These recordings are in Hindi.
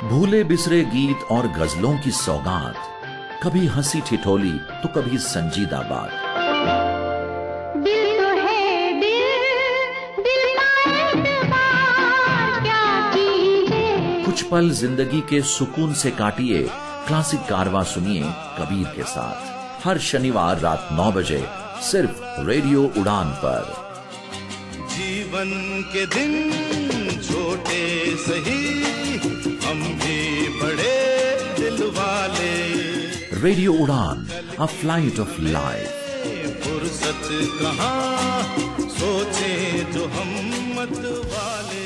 भूले बिसरे गीत और गजलों की सौगात, कभी हंसी ठिठोली तो कभी संजीदा बात। दिल तो है दिल का एतबार क्या कीजिए। कुछ पल जिंदगी के सुकून से काटिए, क्लासिक कारवां सुनिए कबीर के साथ। हर शनिवार रात 9 बजे सिर्फ रेडियो उड़ान पर। जीवन के दिन छोटे सही, हम भी बड़े दिल वाले। रेडियो उड़ान, अ फ्लाइट ऑफ लाइफ। फुर्सत कहाँ सोचे जो हम मत वाले।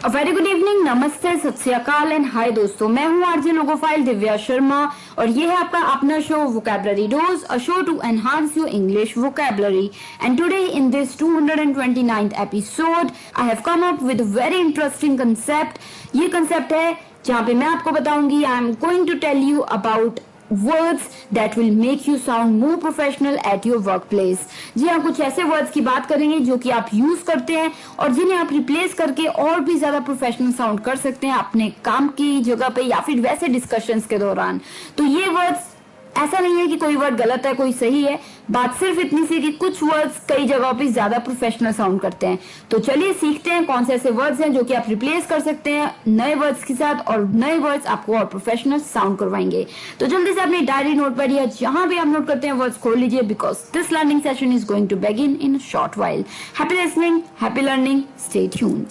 वेरी गुड इवनिंग, नमस्ते, सत श्री अकाल एंड हाय दोस्तों, मैं हूँ आरजे लोगोफाइल दिव्या शर्मा और ये है आपका अपना show vocabulary dose, a show to enhance your English vocabulary. And today in this 229th episode I have come up with very interesting concept. ये कंसेप्ट है जहाँ पे मैं आपको बताऊंगी, I am going to tell you about words that will make you sound more professional at your workplace। जी हाँ, कुछ ऐसे वर्ड्स की बात करेंगे जो कि आप यूज करते हैं और जिन्हें आप रिप्लेस करके और भी ज्यादा प्रोफेशनल साउंड कर सकते हैं अपने काम की जगह पे या फिर वैसे डिस्कशंस के दौरान। तो ये वर्ड्स, ऐसा नहीं है कि कोई वर्ड गलत है कोई सही है, बात सिर्फ इतनी सी कि कुछ वर्ड्स कई जगहों पे ज्यादा प्रोफेशनल साउंड करते हैं। तो चलिए सीखते हैं कौन से ऐसे वर्ड्स हैं जो कि आप रिप्लेस कर सकते हैं नए वर्ड्स के साथ और नए वर्ड्स आपको और प्रोफेशनल साउंड करवाएंगे। तो जल्दी से अपनी डायरी नोट पर या जहां भी आप नोट करते हैं वर्ड्स खोल लीजिए, because this learning session is going to begin in a short while. Happy listening, happy learning, stay tuned.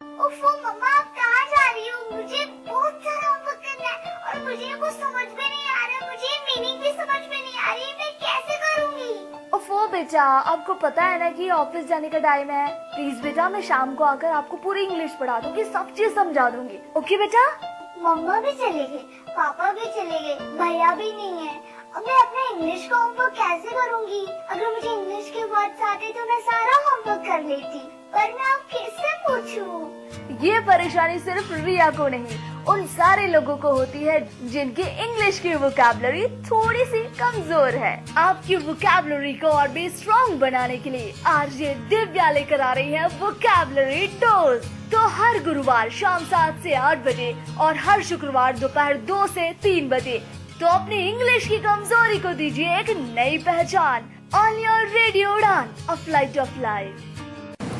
ओफो मम्मा, आप कहाँ जा रही हो? मुझे बहुत सारा होमवर्क करना है और मुझे कुछ समझ में नहीं आ रहा, मुझे मीनिंग भी समझ में नहीं आ रही, मैं कैसे करूँगी? ओफो बेटा, आपको पता है ना कि ऑफिस जाने का टाइम है। प्लीज बेटा, मैं शाम को आकर आपको पूरी इंग्लिश पढ़ा दूंगी, सब चीज समझा दूंगी। ओके बेटा? मम्मा भी चले गए, पापा भी चले गए, भैया भी नहीं है। अब मैं अपना इंग्लिश का होमवर्क कैसे करूँगी? अगर मुझे इंग्लिश के वर्ड्स आते तो मैं सारा होमवर्क कर लेती, पर मैं अब किससे पूछूं? ये परेशानी सिर्फ रिया को नहीं, उन सारे लोगों को होती है जिनकी इंग्लिश की वोकैबुलरी थोड़ी सी कमजोर है। आपकी वोकैबुलरी को और भी स्ट्रॉन्ग बनाने के लिए आरजे दिव्या लेकर आ रही है वोकैबुलरी डोज। तो हर गुरुवार शाम 7 से 8 बजे और हर शुक्रवार दोपहर 2 से 3 बजे तो अपनी इंग्लिश की कमजोरी को दीजिए एक नई पहचान। ऑन योर रेडियो उड़ान, अ फ्लाइट ऑफ लाइफ।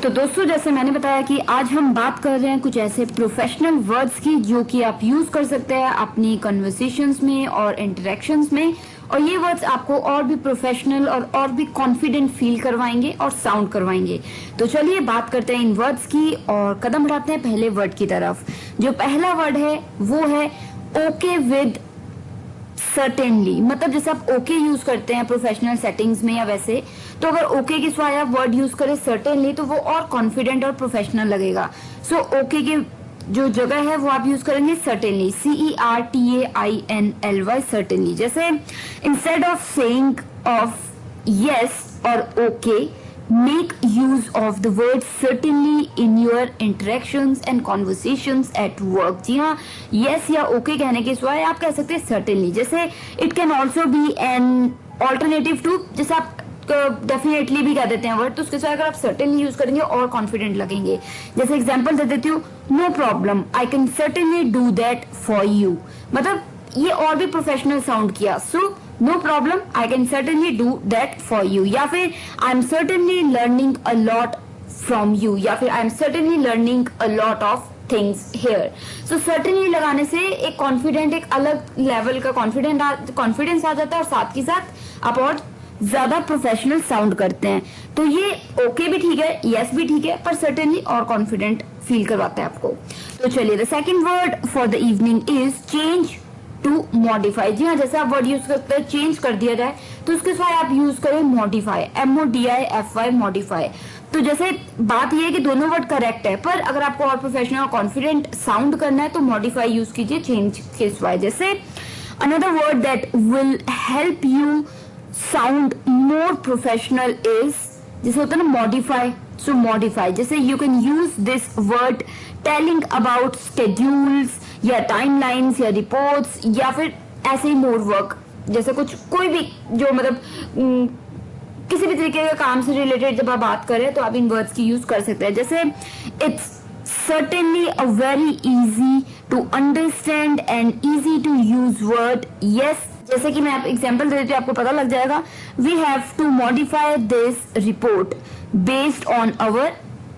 तो दोस्तों, जैसे मैंने बताया कि आज हम बात कर रहे हैं कुछ ऐसे प्रोफेशनल वर्ड्स की जो कि आप यूज कर सकते हैं अपनी कन्वर्सेशंस में और इंटरेक्शंस में, और ये वर्ड्स आपको और भी प्रोफेशनल और भी कॉन्फिडेंट फील करवाएंगे और साउंड करवाएंगे। तो चलिए बात करते हैं इन वर्ड्स की और कदम बढ़ाते हैं पहले वर्ड की तरफ। जो पहला वर्ड है वो है ओके विद सर्टेनली। मतलब जैसे आप ओके यूज करते हैं प्रोफेशनल सेटिंग्स में या वैसे, तो अगर ओके के सिवाय आप वर्ड यूज करें सर्टेनली तो वो और कॉन्फिडेंट और प्रोफेशनल लगेगा। सो ओके के जो जगह है वो आप यूज करेंगे सर्टेनली, CERTAINLY, सर्टेनली। जैसे instead of saying of yes और okay, make use of the word certainly in your interactions and conversations at work। जी हाँ, yes या okay कहने के सिवाय आप कह सकते हैं certainly। जैसे it can also be an alternative to, जैसे आप डेफिनेटली भी कह देते हैं वर्ड, तो उसके साथ अगर आप certainly यूज करेंगे और कॉन्फिडेंट लगेंगे। जैसे एग्जाम्पल दे देती हूँ, no problem, I can certainly do that for you. मतलब ये और भी प्रोफेशनल साउंड किया। So no problem, I can certainly do that for you, या फिर I am certainly learning a lot from you, या फिर I am certainly learning a lot of things here. So certainly लगाने से एक कॉन्फिडेंट, एक अलग लेवल का कॉन्फिडेंस आ जाता है और साथ ही साथ आप और ज्यादा प्रोफेशनल साउंड करते हैं। तो ये ओके भी ठीक है, यस भी ठीक है, पर सर्टेनली और कॉन्फिडेंट फील करवाता है आपको। तो चलिए, the second word for the evening is change to modify. जी हाँ, जैसे आप वर्ड यूज करते हैं चेंज कर दिया जाए तो उसके साथ आप यूज करें मॉडिफाई, MODIFY, मॉडिफाई। तो जैसे बात ये है कि दोनों वर्ड करेक्ट है, पर अगर आपको और प्रोफेशनल और कॉन्फिडेंट साउंड करना है तो मॉडिफाई यूज कीजिए चेंज के सिवाय। जैसे another word that will help you sound more professional is, जैसे होता है ना मॉडिफाई, सो मॉडिफाई। जैसे you can use this word telling about schedules या टाइमलाइंस या रिपोर्ट्स, या फिर ऐसे ही मोर वर्क, जैसे कुछ कोई भी जो मतलब किसी भी तरीके के काम से रिलेटेड जब आप बात करें तो आप इन वर्ड्स की यूज कर सकते हैं। जैसे it's certainly a very easy to understand and easy to use word yes. जैसे कि मैं आप एग्जाम्पल दे देती हूँ, आपको पता लग जाएगा. We have to modify this report based on our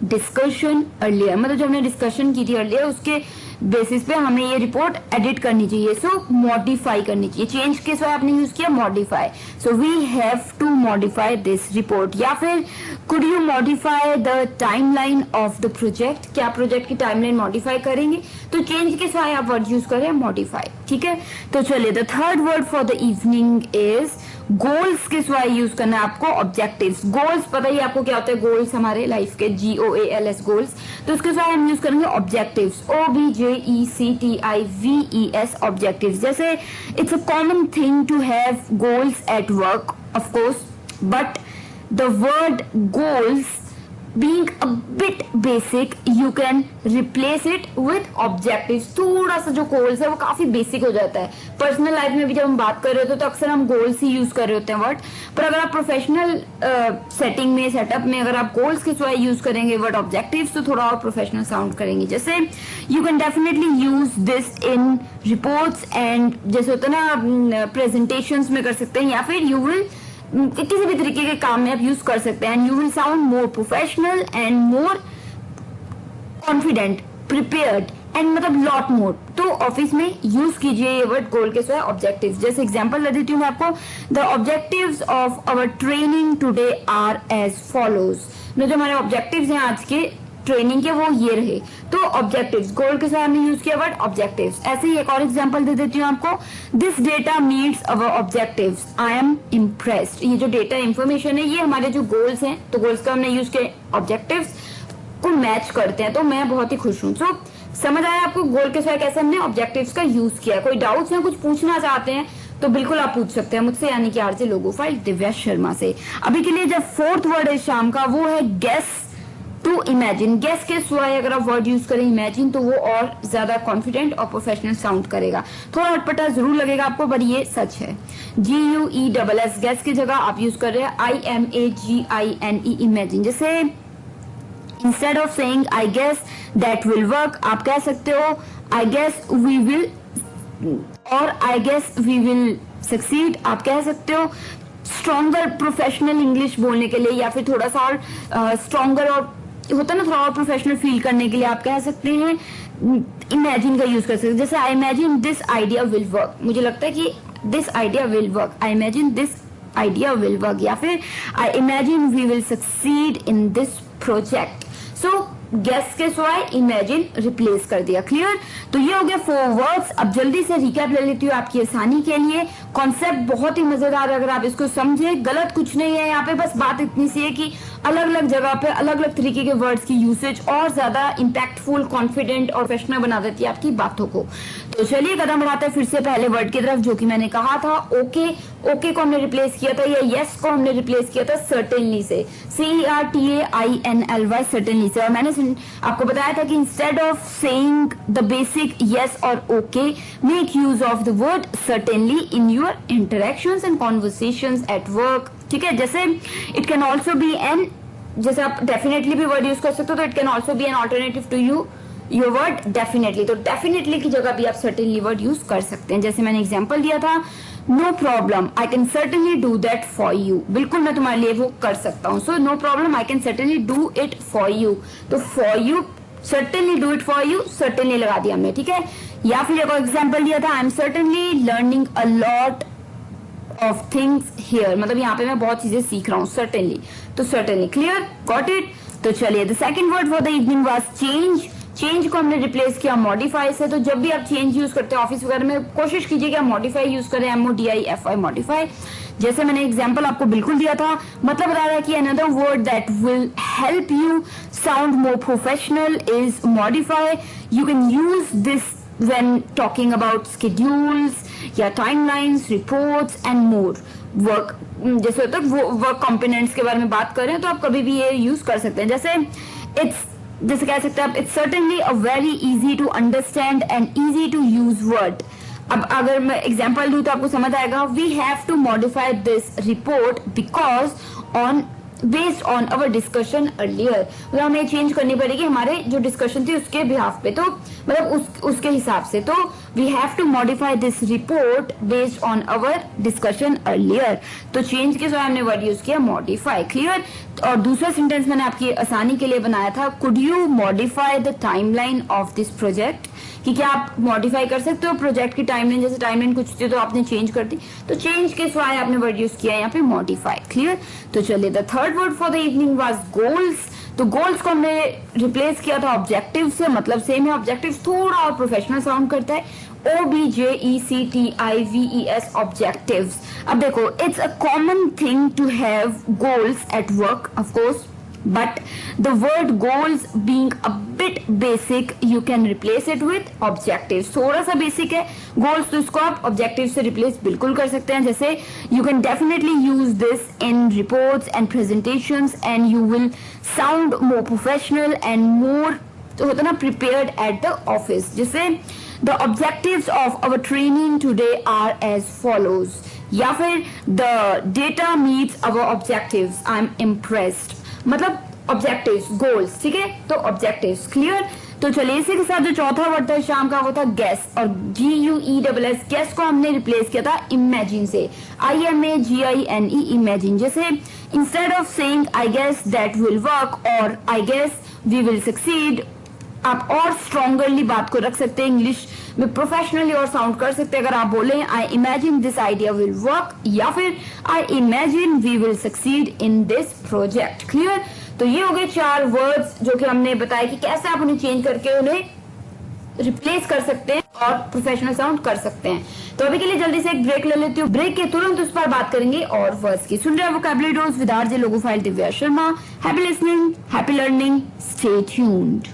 discussion earlier, मतलब जो हमने डिस्कशन की थी अर्लियर उसके बेसिस पे हमें ये रिपोर्ट एडिट करनी चाहिए. सो मॉडिफाई करनी चाहिए. चेंज के साथ आपने यूज किया modify. So we have to modify this report. या फिर could you modify the timeline of the project. क्या प्रोजेक्ट की टाइमलाइन मॉडिफाई करेंगे, तो चेंज के साथ आप वर्ड यूज करें मॉडिफाई. ठीक है, तो चलिए the third word for the evening is goals. के सिवाय यूज करना है आपको ऑब्जेक्टिव्स. गोल्स पता ही आपको क्या होता है, गोल्स हमारे लाइफ के GOALS गोल्स. तो उसके सिवाय हम यूज करेंगे ऑब्जेक्टिव्स. OBJECTIVES objectives. जैसे it's a common thing to have goals at work of course, but the word goals being a bit basic you can replace it with objectives. थोड़ा सा जो गोल्स है वो काफी बेसिक हो जाता है. पर्सनल लाइफ में भी जब हम बात कर रहे होते हैं तो अक्सर हम गोल्स ही यूज कर रहे होते हैं वर्ड. पर अगर आप प्रोफेशनल सेटिंग में सेटअप में अगर आप गोल्स के सिवाय यूज करेंगे वर्ड ऑब्जेक्टिव्स तो थोड़ा और प्रोफेशनल साउंड करेंगे. जैसे you can definitely use this in reports and जैसे होता है ना प्रेजेंटेशंस में कर सकते हैं, या फिर यू विल किसी भी तरीके के काम में आप यूज कर सकते हैं. And you will sound more professional and more confident, prepared and मतलब लॉट मोर. तो ऑफिस में यूज कीजिए ये वर्ड गोल के सिवाय ऑब्जेक्टिव्स. जैसे एग्जांपल दे देती हूँ मैं आपको. The objectives of our training today are as follows. जो हमारे ऑब्जेक्टिव्स हैं आज के ट्रेनिंग के वो ये रहे. तो ऑब्जेक्टिव्स गोल के साथ हमने यूज किया वर्ड ऑब्जेक्टिव्स. ऐसे ही एक और एग्जांपल दे देती हूँ आपको. This data meets our objectives. I am impressed. ये जो डेटा इंफॉर्मेशन है ये हमारे जो गोल्स हैं, तो गोल्स का हमने यूज किया ऑब्जेक्टिव्स को मैच करते हैं, तो मैं बहुत ही खुश हूँ. सो समझ आया आपको गोल के साथ कैसे हमने ऑब्जेक्टिव्स का यूज किया. कोई डाउट्स हैं, कुछ पूछना चाहते हैं तो बिल्कुल आप पूछ सकते हैं मुझसे, यानी कि आरजे लोगो फाइल दिव्या शर्मा से. अभी के लिए जब फोर्थ वर्ड है शाम का वो है गेस टू इमेजिन. गेस के सिवाय अगर आप वर्ड यूज करें इमेजिन तो वो और ज्यादा कॉन्फिडेंट और प्रोफेशनल साउंड करेगा. थोड़ा अटपटा जरूर लगेगा आपको पर ये सच है. GUESS गेस की जगह आप यूज कर रहे हैं IMAGINE इमेजिन. जैसे instead of saying I guess that will work आप कह सकते हो आई गेस वी विल, और I guess we will succeed आप कह सकते हो. स्ट्रॉन्गर प्रोफेशनल इंग्लिश बोलने के लिए या फिर थोड़ा सा और स्ट्रॉन्गर और होता है ना थोड़ा और प्रोफेशनल फील करने के लिए आप कह सकते हैं इमेजिन का यूज कर सकते हैं. जैसे I imagine this idea will work. मुझे लगता है कि this idea will work. I imagine this idea will work. या फिर I imagine we will succeed in this project. So guess के सिवाय इमेजिन रिप्लेस कर दिया. क्लियर. तो ये हो गया 4 वर्ड्स. अब जल्दी से रिकैप ले लेती हूँ आपकी आसानी के लिए. कॉन्सेप्ट बहुत ही मजेदार है अगर आप इसको समझे. गलत कुछ नहीं है यहाँ पे, बस बात इतनी सी है कि अलग अलग जगह पे अलग अलग तरीके के वर्ड्स की यूसेज और ज्यादा इम्पैक्टफुल, कॉन्फिडेंट और प्रोफेशनल बना देती है आपकी बातों को. तो चलिए कदम बढ़ाते हैं फिर से पहले वर्ड की तरफ जो कि मैंने कहा था ओके. ओके को हमने रिप्लेस किया था, या यस को हमने रिप्लेस किया था सर्टेनली से. CERTAINLY सर्टेनली से. और मैंने आपको बताया था कि instead of saying the basic yes और okay make use of the word certainly in your interactions and conversations at work. ठीक है. जैसे it can also be an, जैसे आप डेफिनेटली भी वर्ड यूज कर सकते हो तो it can also be an alternative to you your word definitely. तो डेफिनेटली की जगह भी आप सर्टेनली वर्ड यूज कर सकते हैं. जैसे मैंने एग्जांपल दिया था no problem I can certainly do that for you. बिल्कुल मैं तुम्हारे लिए वो कर सकता हूँ. So no problem I can certainly do it for you. तो for you certainly do it for you certainly लगा दिया हमने. ठीक है. या फिर एक और एग्जाम्पल दिया था आई am certainly learning a lot of things here. मतलब यहाँ पे मैं बहुत चीजें सीख रहा हूँ सर्टेनली. तो सर्टेनली. क्लियर. Got it. तो चलिए the second word for the evening was change. Change को हमने रिप्लेस किया मॉडिफाई से. तो जब भी आप चेंज यूज करते हैं ऑफिस वगैरह में कोशिश कीजिए कि आप मॉडिफाई यूज करें. MODIFY modify. जैसे मैंने एग्जांपल आपको बिल्कुल दिया था, मतलब बता रहा है कि another word that will help you sound more professional is modify. You can use this when talking about schedules या timelines, reports and more. Work जैसे होता है वर्क कंपोनेंट्स के बारे में बात करें तो आप कभी भी ये यूज कर सकते हैं. जैसे कह सकते हैं आप it's certainly a very easy to understand and easy to use word. अब अगर मैं एग्जांपल दूं तो आपको समझ आएगा. We have to modify this report because on based on our discussion earlier, मतलब हमें चेंज करनी पड़ेगी हमारे जो डिस्कशन थी उसके बिहाफ पे, तो मतलब उसके हिसाब से, तो we have to modify this report based on our discussion earlier. तो चेंज के साथ हमने वर्ड यूज किया मॉडिफाई, क्लियर। और दूसरा सेंटेंस मैंने आपकी आसानी के लिए बनाया था, could you modify the timeline of this project, कि क्या आप मॉडिफाई कर सकते हो प्रोजेक्ट की टाइमलाइन, जैसे टाइमलाइन कुछ थी तो आपने चेंज कर दी, तो चेंज के सिवाय आपने वर्ड यूज किया यहाँ पे मॉडिफाई, क्लियर। तो चलिए, the third word for the evening was goals. तो गोल्स को हमने रिप्लेस किया था ऑब्जेक्टिव से, मतलब सेम है, ऑब्जेक्टिव थोड़ा और प्रोफेशनल साउंड करता है, OBJECTIVES objectives. अब देखो, it's a common thing to have goals at work, of course, but the word goals being a bit basic, you can replace it with objectives. थोड़ा सा बेसिक है goals, तो इसको आप objectives से replace बिल्कुल कर सकते हैं। जैसे you can definitely use this in reports and presentations and you will sound more professional and more, तो होता ना, prepared at the office। जैसे the objectives of our training today are as follows, या फिर the data meets our objectives, I'm impressed, मतलब objectives, goals, ठीक है, तो objectives, clear। तो चलिए, इसी के साथ जो चौथा वर्ड था शाम का वो था guess, और GUESS, guess को हमने रिप्लेस किया था imagine से, IMAGINE, imagine। जैसे instead of saying I guess that will work or I guess we will succeed, आप और स्ट्रॉन्गरली बात को रख सकते हैं, इंग्लिश में प्रोफेशनली और साउंड कर सकते हैं। अगर आप बोले I imagine this idea will work, या फिर I imagine we will succeed in this project, clear. तो ये हो गए 4 वर्ड्स जो कि हमने बताया कि कैसे आप उन्हें चेंज करके उन्हें रिप्लेस कर सकते हैं और प्रोफेशनल साउंड कर सकते हैं। तो अभी के लिए जल्दी से एक ब्रेक ले लेती हूँ, ब्रेक के तुरंत उस पर बात करेंगे और वर्ड्स की। सुन रहे हैं vocabulary dose with RJ logo file Divya Sharma. Happy listening, happy learning, stay tuned.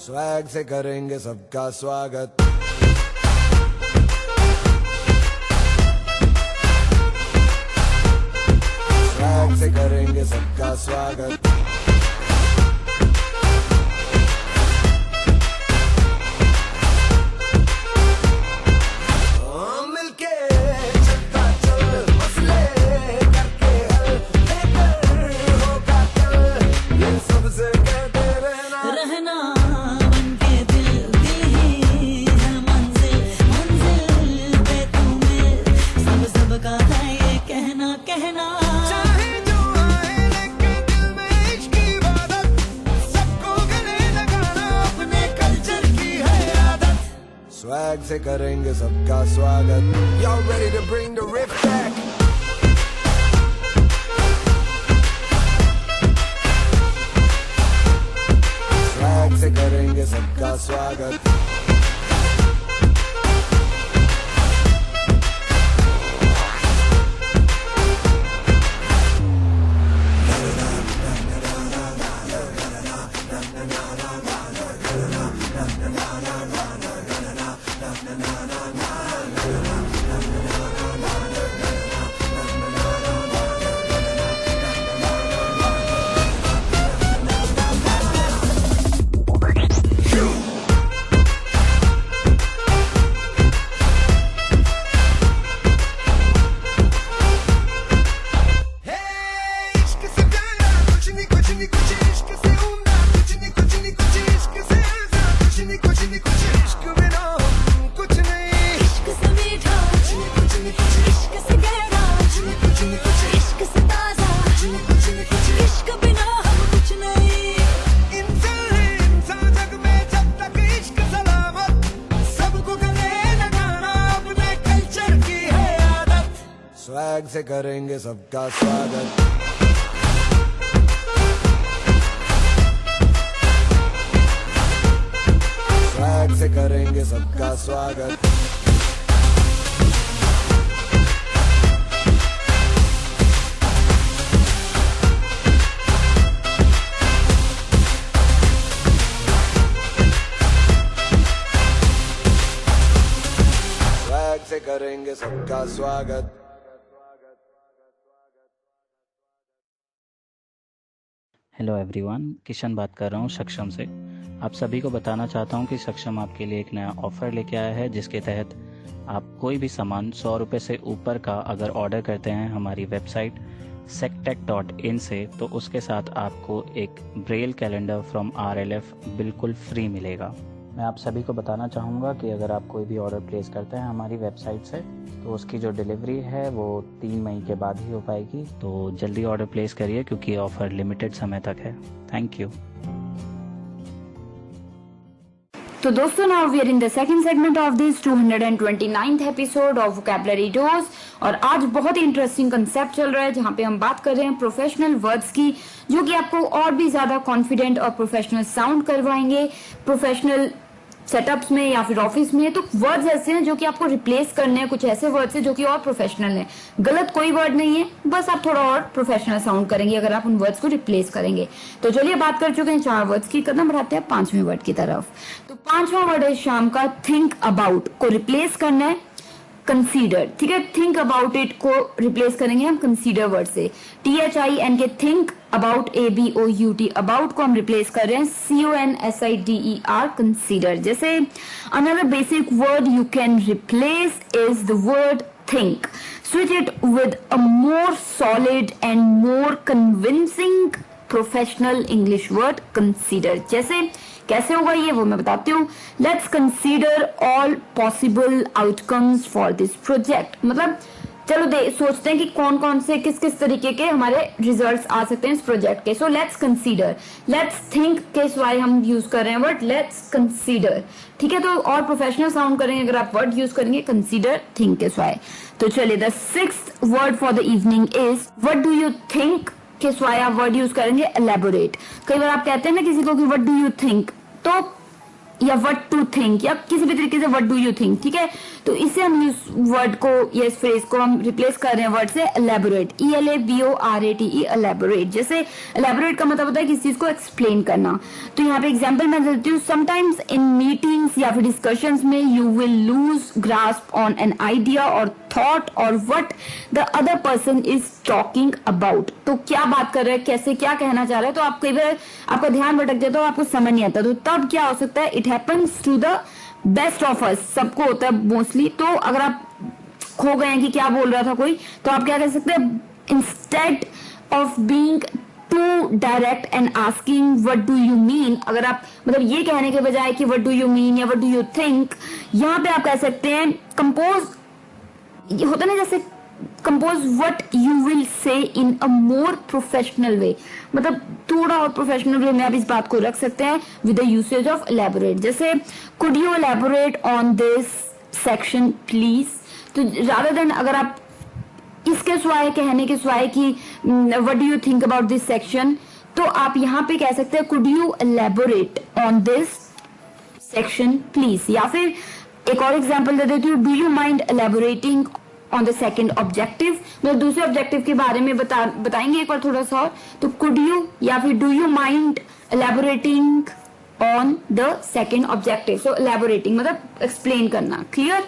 Swag से करेंगे सबका स्वागत, स्वैग से करेंगे सबका स्वागत। मिलके चलता चल, मसले करके हल, लेकर होगा कल, ये सबसे कहते रहना स्वैग से करेंगे सबका स्वागत। Y'all ready to bring the riff back? Swag से करेंगे सबका स्वागत। कुछ इश्क से उमदा, कुछ नहीं कुछ इश्क से ऐसा, कुछ नहीं कुछ इश्क बिना हम कुछ नहीं। इश्क से मीठा, कुछ नहीं इश्क से गहरा, कुछ नहीं इश्क से ताजा, कुछ नहीं इश्क बिना हम कुछ नहीं। इंसान है इंसान जग में जब तक इश्क सलामत, सबको गले लगाना अपने कल्चर की है आदत। स्वैग से करेंगे सबका स्वागत। स्वैग से करेंगे सबका स्वागत। स्वैग से करेंगे सबका स्वागत। हेलो एवरीवन, किशन बात कर रहा हूँ सक्षम से। आप सभी को बताना चाहता हूँ कि सक्षम आपके लिए एक नया ऑफ़र लेके आया है, जिसके तहत आप कोई भी सामान 100 रुपये से ऊपर का अगर ऑर्डर करते हैं हमारी वेबसाइट sectech.in से, तो उसके साथ आपको एक ब्रेल कैलेंडर फ्रॉम RLF बिल्कुल फ्री मिलेगा। मैं आप सभी को बताना चाहूँगा कि अगर आप कोई भी ऑर्डर प्लेस करते हैं हमारी वेबसाइट से, तो उसकी जो डिलीवरी है वो 3 मई के बाद ही हो पाएगी। तो जल्दी ऑर्डर प्लेस करिए क्योंकि ऑफ़र लिमिटेड समय तक है। Thank you. तो दोस्तों, now we are in the second segment of this 229th episode of vocabulary dose. और आज बहुत ही इंटरेस्टिंग कंसेप्ट चल रहा है जहाँ पे हम बात कर रहे हैं प्रोफेशनल वर्ड्स की, जो कि आपको और भी ज्यादा कॉन्फिडेंट और प्रोफेशनल साउंड करवाएंगे प्रोफेशनल सेटअप्स में या फिर ऑफिस में। तो वर्ड्स ऐसे हैं जो कि आपको रिप्लेस करने हैं, कुछ ऐसे वर्ड्स हैं जो कि और प्रोफेशनल हैं। गलत कोई वर्ड नहीं है, बस आप थोड़ा और प्रोफेशनल साउंड करेंगे अगर आप उन वर्ड्स को रिप्लेस करेंगे। तो चलिए, बात कर चुके हैं 4 वर्ड्स की, कदम बढ़ाते हैं 5वें वर्ड की तरफ। तो 5वां वर्ड है शाम का थिंक अबाउट को रिप्लेस करना है कंसीडर। ठीक है, थिंक अबाउट इट को रिप्लेस करेंगे हम कंसीडर वर्ड से। THINK think about ABOUT about को हम रिप्लेस कर रहे हैं CONSIDER कंसीडर। जैसे another basic word you can replace is the word think. Switch it with a more solid and more convincing professional English word consider. जैसे कैसे होगा ये वो मैं बताती हूँ। Let's consider all possible outcomes for this project. मतलब चलो सोचते हैं कि कौन कौन से किस किस तरीके के हमारे रिजल्ट्स आ सकते हैं इस प्रोजेक्ट के। So let's consider, let's think के सिवाय हम यूज कर रहे हैं वर्ड लेट्स कंसीडर। ठीक है, तो और प्रोफेशनल साउंड करेंगे अगर आप वर्ड यूज करेंगे कंसीडर थिंक के सिवाय। तो चलिए, the 6th word for the evening is what do you think के सिवाय आप वर्ड यूज करेंगे एलैबोरेट। कई बार आप कहते हैं ना किसी को कि व्हाट डू यू थिंक, तो या व्हाट टू थिंक या किसी भी तरीके से व्हाट डू यू थिंक। ठीक है, तो इससे हम इस वर्ड को या इस फ्रेज को हम रिप्लेस कर रहे हैं वर्ड से एलैबोरेट। ELABORATE elaborate. जैसे एलैबोरेट का मतलब होता है किसी चीज को एक्सप्लेन करना। तो यहाँ पे एग्जांपल मैं देती हूँ। समटाइम्स इन मीटिंग्स या फिर डिस्कशंस में you will lose grasp on an idea और थॉट और what the other person is talking about. तो क्या बात कर रहे हैं, कैसे क्या कहना चाह रहे हैं, तो आप कई बार आपका ध्यान भटक जाता है, आपको समझ नहीं आता। तो तब क्या हो सकता है, it happens to the best of us, सबको होता है मोस्टली। तो अगर आप खो गए हैं कि क्या बोल रहा था कोई, तो आप क्या कह सकते हैं, instead of being too direct and asking what do you mean, अगर आप मतलब ये कहने के बजाय कि व्हाट डू यू मीन या व्हाट डू यू थिंक, यहाँ पे आप कह सकते हैं कंपोज, ये होता ना जैसे compose what you will say in a more professional way, मतलब थोड़ा और प्रोफेशनल वे में आप इस बात को रख सकते हैं with the usage of elaborate. जैसे could you elaborate on this section please. तो रादर देन अगर आप इसके सिवाय कहने के सिवाय कि what do you think about this section, तो आप यहाँ पे कह सकते हैं could you elaborate on this section please. या फिर एक और एग्जांपल दे देती हूँ, do you mind elaborating on the second objective, मतलब दूसरे ऑब्जेक्टिव के बारे में बताएंगे एक बार थोड़ा सा और। तो कुड यू या फिर do you mind elaborating on the second objective. So elaborating मतलब एक्सप्लेन करना, क्लियर।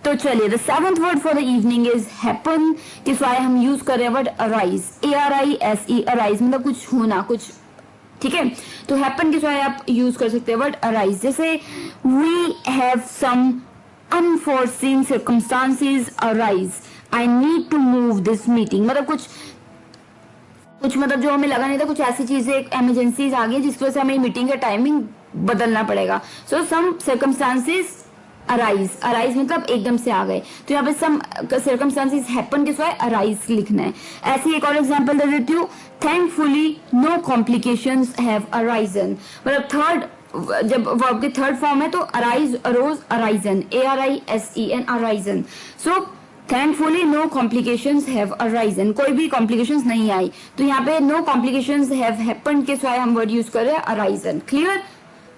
तो चलिए, the 7th word for the evening is happen, के सिवाय हम यूज कर रहे हैं वर्ड अराइज, ARISE अराइज, मतलब कुछ होना, कुछ। ठीक है, तो हैपन के सिवाय आप यूज कर सकते हैं वर्ड अराइज। जैसे we have some unforeseen circumstances arise, I need to move this meeting, मतलब कुछ कुछ मतलब जो हमें लगा नहीं था, कुछ ऐसी चीजें इमरजेंसीज आ गई जिसकी वजह से हमें मीटिंग का टाइमिंग बदलना पड़ेगा. सो सम सर्कमस्टांसेस अराइज मतलब एकदम से आ गए. तो यहाँ पे सम सर्कमस्टांसेस हैपन के सिवाय अराइज लिखना है. ऐसे एक और एग्जांपल दे देती हूँ. Thankfully no complications have arisen. मतलब थर्ड, जब वर्ब की थर्ड फॉर्म है तो arise, arose, arisen, ARISEN, arisen. So thankfully no complications have arisen, कोई भी कॉम्प्लिकेशंस नहीं आई. तो यहाँ पे नो कॉम्प्लिकेशंस हैव हैपेंड के सिवाय हम वर्ड यूज कर रहे हैं arisen. Clear?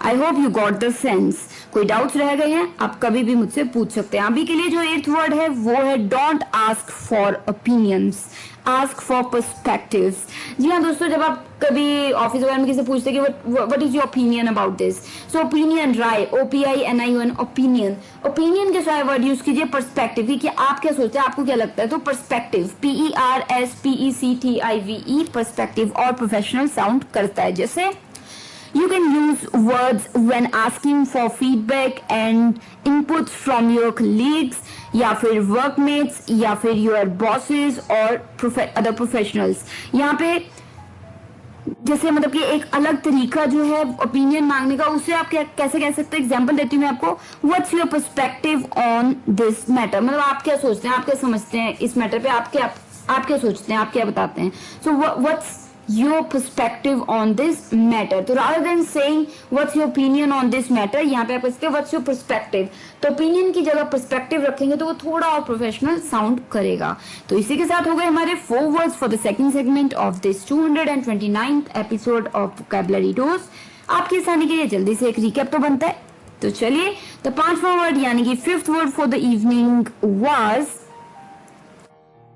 I hope you got the sense. कोई डाउट्स रह गए हैं आप कभी भी मुझसे पूछ सकते हैं. अभी के लिए जो 8th वर्ड है वो है don't ask for opinions, ask for perspectives. जी हाँ दोस्तों, जब आप कभी ऑफिस वगैरह में किसी पूछते हैं कि what is your opinion about this, so opinion, राय, OPINION, ओपिनियन. ओपिनियन के साथ वर्ड यूज कीजिए पर्सपेक्टिव की, कि आप क्या सोचते हैं, आपको क्या लगता है. तो पर्सपेक्टिव, PERSPECTIVE, पर्सपेक्टिव, और प्रोफेशनल साउंड करता है. जैसे you can use words when asking for feedback and inputs from your colleagues या फिर workmates या फिर your bosses और other professionals. यहाँ पे जैसे मतलब कि एक अलग तरीका जो है ओपिनियन मांगने का, उससे आप कैसे कह सकते हैं. एग्जाम्पल देती हूँ मैं आपको. What's your perspective on this matter, मतलब आप क्या सोचते हैं, आप क्या समझते हैं इस मैटर पे, आप क्या सोचते हैं, आप क्या बताते हैं. So what's your perspective on this matter. तो rather than saying what's your opinion on this matter, यहाँ पे आप इसके what's your perspective, तो opinion की जगह perspective रखेंगे तो वो थोड़ा और प्रोफेशनल साउंड करेगा. तो इसी के साथ हो गए हमारे 4 words for the second segment of this 229th episode of vocabulary dose. आपकी आसानी के लिए जल्दी से एक रिकैप तो बनता है. तो चलिए, तो 5वां वर्ड यानी कि 5th word for the evening was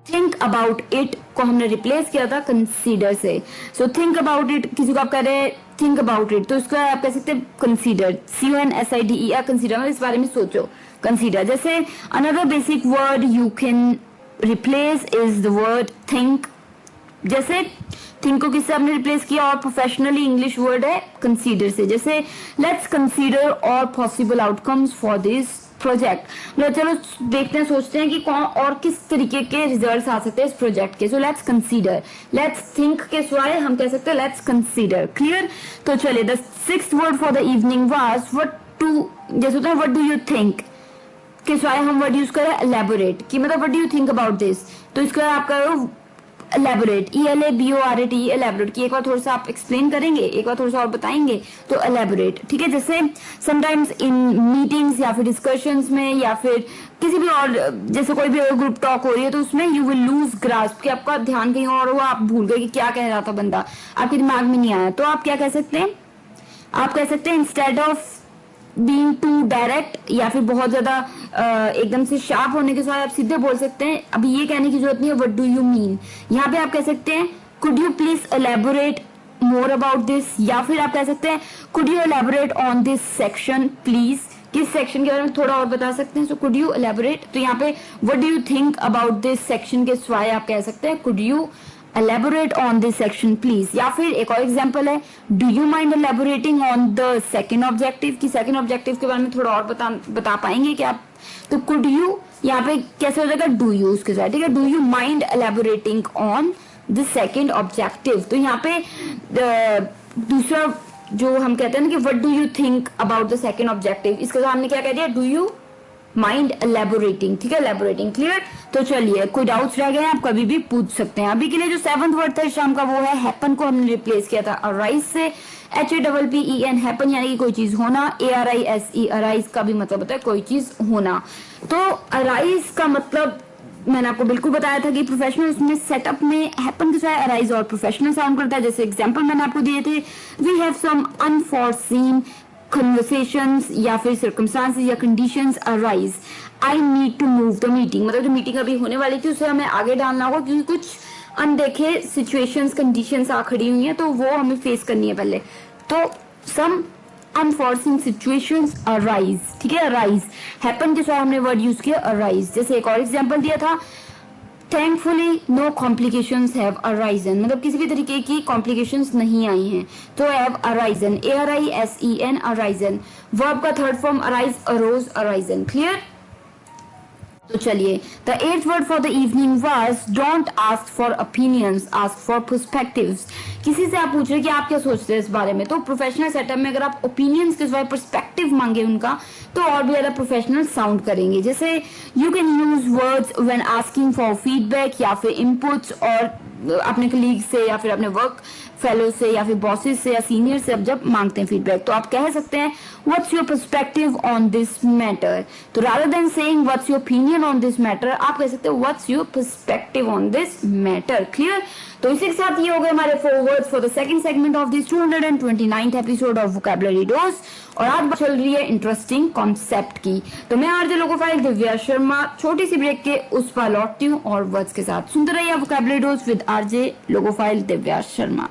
think about it को हमने रिप्लेस किया था कंसीडर से. सो थिंक अबाउट इट, किसी को आप कह रहे हैं थिंक अबाउट इट, तो उसको आप कह सकते हैं कंसीडर, CONSIDER, कंसीडर, मतलब इस बारे में सोचो, कंसीडर. जैसे another basic word you can replace is the word think. जैसे थिंक को किससे आपने रिप्लेस किया, और प्रोफेशनली इंग्लिश वर्ड है कंसीडर से. जैसे let's consider all possible outcomes for this project. मतलब चलो देखते हैं, सोचते हैं कि कौन और किस तरीके के रिजल्ट्स आ सकते हैं इस प्रोजेक्ट के. So let's consider. Let's think के सिवाय हम कह सकते हैं लेट्स कंसीडर. क्लियर? तो चलिए, the 6th word for the evening was what to. जैसे होता है व्हाट डू यू थिंक के सिवाय हम वर्ड यूज करें एलैबोरेट, कि मतलब what do you think about this, तो इसका आप करो एलैबोरेट, ELABORATE, एलैबोरेट की. एक बार थोड़ा सा आप एक्सप्लेन करेंगे, एक बार थोड़ा सा और बताएंगे, तो एलैबोरेट. ठीक है? जैसे समटाइम्स इन मीटिंग्स या फिर डिस्कशंस में या फिर किसी भी और, जैसे कोई भी ग्रुप टॉक हो रही है तो उसमें यू विल लूज ग्रास्प, कि आपका ध्यान कहीं और हुआ, आप भूल गए कि क्या कह रहा था बंदा, आपके दिमाग में नहीं आया. तो आप क्या कह सकते हैं, आप कह सकते हैं instead of being too direct या फिर बहुत ज्यादा एकदम से शार्प होने के साथ आप सीधे बोल सकते हैं, अभी ये कहने की जरूरत नहीं है व्हाट डू यू मीन. यहाँ पे आप कह सकते हैं could you please elaborate more about this, या फिर आप कह सकते हैं could you elaborate on this section please, किस सेक्शन के बारे में थोड़ा और बता सकते हैं. So could you elaborate. तो यहाँ पे what do you think about this section के सिवाय आप कह सकते हैं could you elaborate on this section please. या फिर एक और एग्जांपल है, do you mind elaborating on the second objective, कि second objective के बारे में थोड़ा और बता पाएंगे क्या आप. तो could you यहाँ पे कैसे हो जाएगा do you उसके साथ. ठीक है? do you mind elaborating on the second objective. तो यहाँ पे दूसरा जो हम कहते हैं ना कि what do you think about the second objective, इसके साथ हमने क्या कह दिया, do you माइंड एलैबोरेटिंग. ठीक है? एलैबोरेटिंग. क्लियर? तो चलिए, कोई डाउट्स रह गए हैं आप कभी भी पूछ सकते हैं. अभी के लिए जो 7th वर्ड था शाम का वो है हैपन, को हमने रिप्लेस किया था अराइज से. HAPPEN, हैपन यानी कि कोई चीज होना. ARISE, अराइज का भी मतलब होता है कोई चीज होना. तो अराइज का मतलब मैंने आपको बिल्कुल बताया था कि प्रोफेशनल उसमें सेटअप में हैपन के साथ अराइज और प्रोफेशनल साउंड करता है. जैसे एग्जांपल मैंने आपको दिए थे, we have some unforeseen conversations या फिर सर्कमस्टांसेस या conditions arise, I need to move the meeting. मतलब जो मीटिंग अभी होने वाली थी उसे हमें आगे डालना होगा क्योंकि कुछ अनदेखे सिचुएशंस, कंडीशंस आ खड़ी हुई हैं, तो वो हमें फेस करनी है पहले. तो सम अनफॉर्सिंग सिचुएशंस अराइज. ठीक है? अराइज हैपन के साथ हमने वर्ड यूज किया अराइज. जैसे एक और एग्जांपल दिया था, thankfully no complications have arisen, मतलब किसी भी तरीके की कॉम्प्लिकेशंस नहीं आई हैं. तो have arisen, ARISEN, arisen. Verb का third form arise, arose, arisen. Clear? तो चलिए, the 8th word for the evening was don't ask for opinions, ask for perspectives. किसी से आप पूछ रहे कि आप क्या सोचते हैं इस बारे में, तो प्रोफेशनल सेटअप में अगर आप ओपिनियंस के सिवाय पर्सपेक्टिव मांगे उनका, तो और भी ज्यादा प्रोफेशनल साउंड करेंगे। जैसे you can use words when asking for feedback या फिर इनपुट्स, और अपने कलीग से या फिर अपने वर्क फेलो से या फिर बॉसेस से या सीनियर से अब जब मांगते हैं फीडबैक, तो आप कह सकते हैं what's your perspective on this matter. तो rather than saying what's your opinion on this matter, आप कह सकते हैं what's your perspective on this matter. Clear? तो इसी के साथ ये हो गए हमारे 4 words for the second segment of this 229th episode of vocabulary dose. और आज बात चल रही है इंटरेस्टिंग कॉन्सेप्ट की। तो मैं आरजे लोकोफाइल दिव्या शर्मा छोटी सी ब्रेक के उस पर लौटती हूँ और वर्ड्स के साथ सुनते रहिए vocabulary dose with RJ logophile Divya Sharma.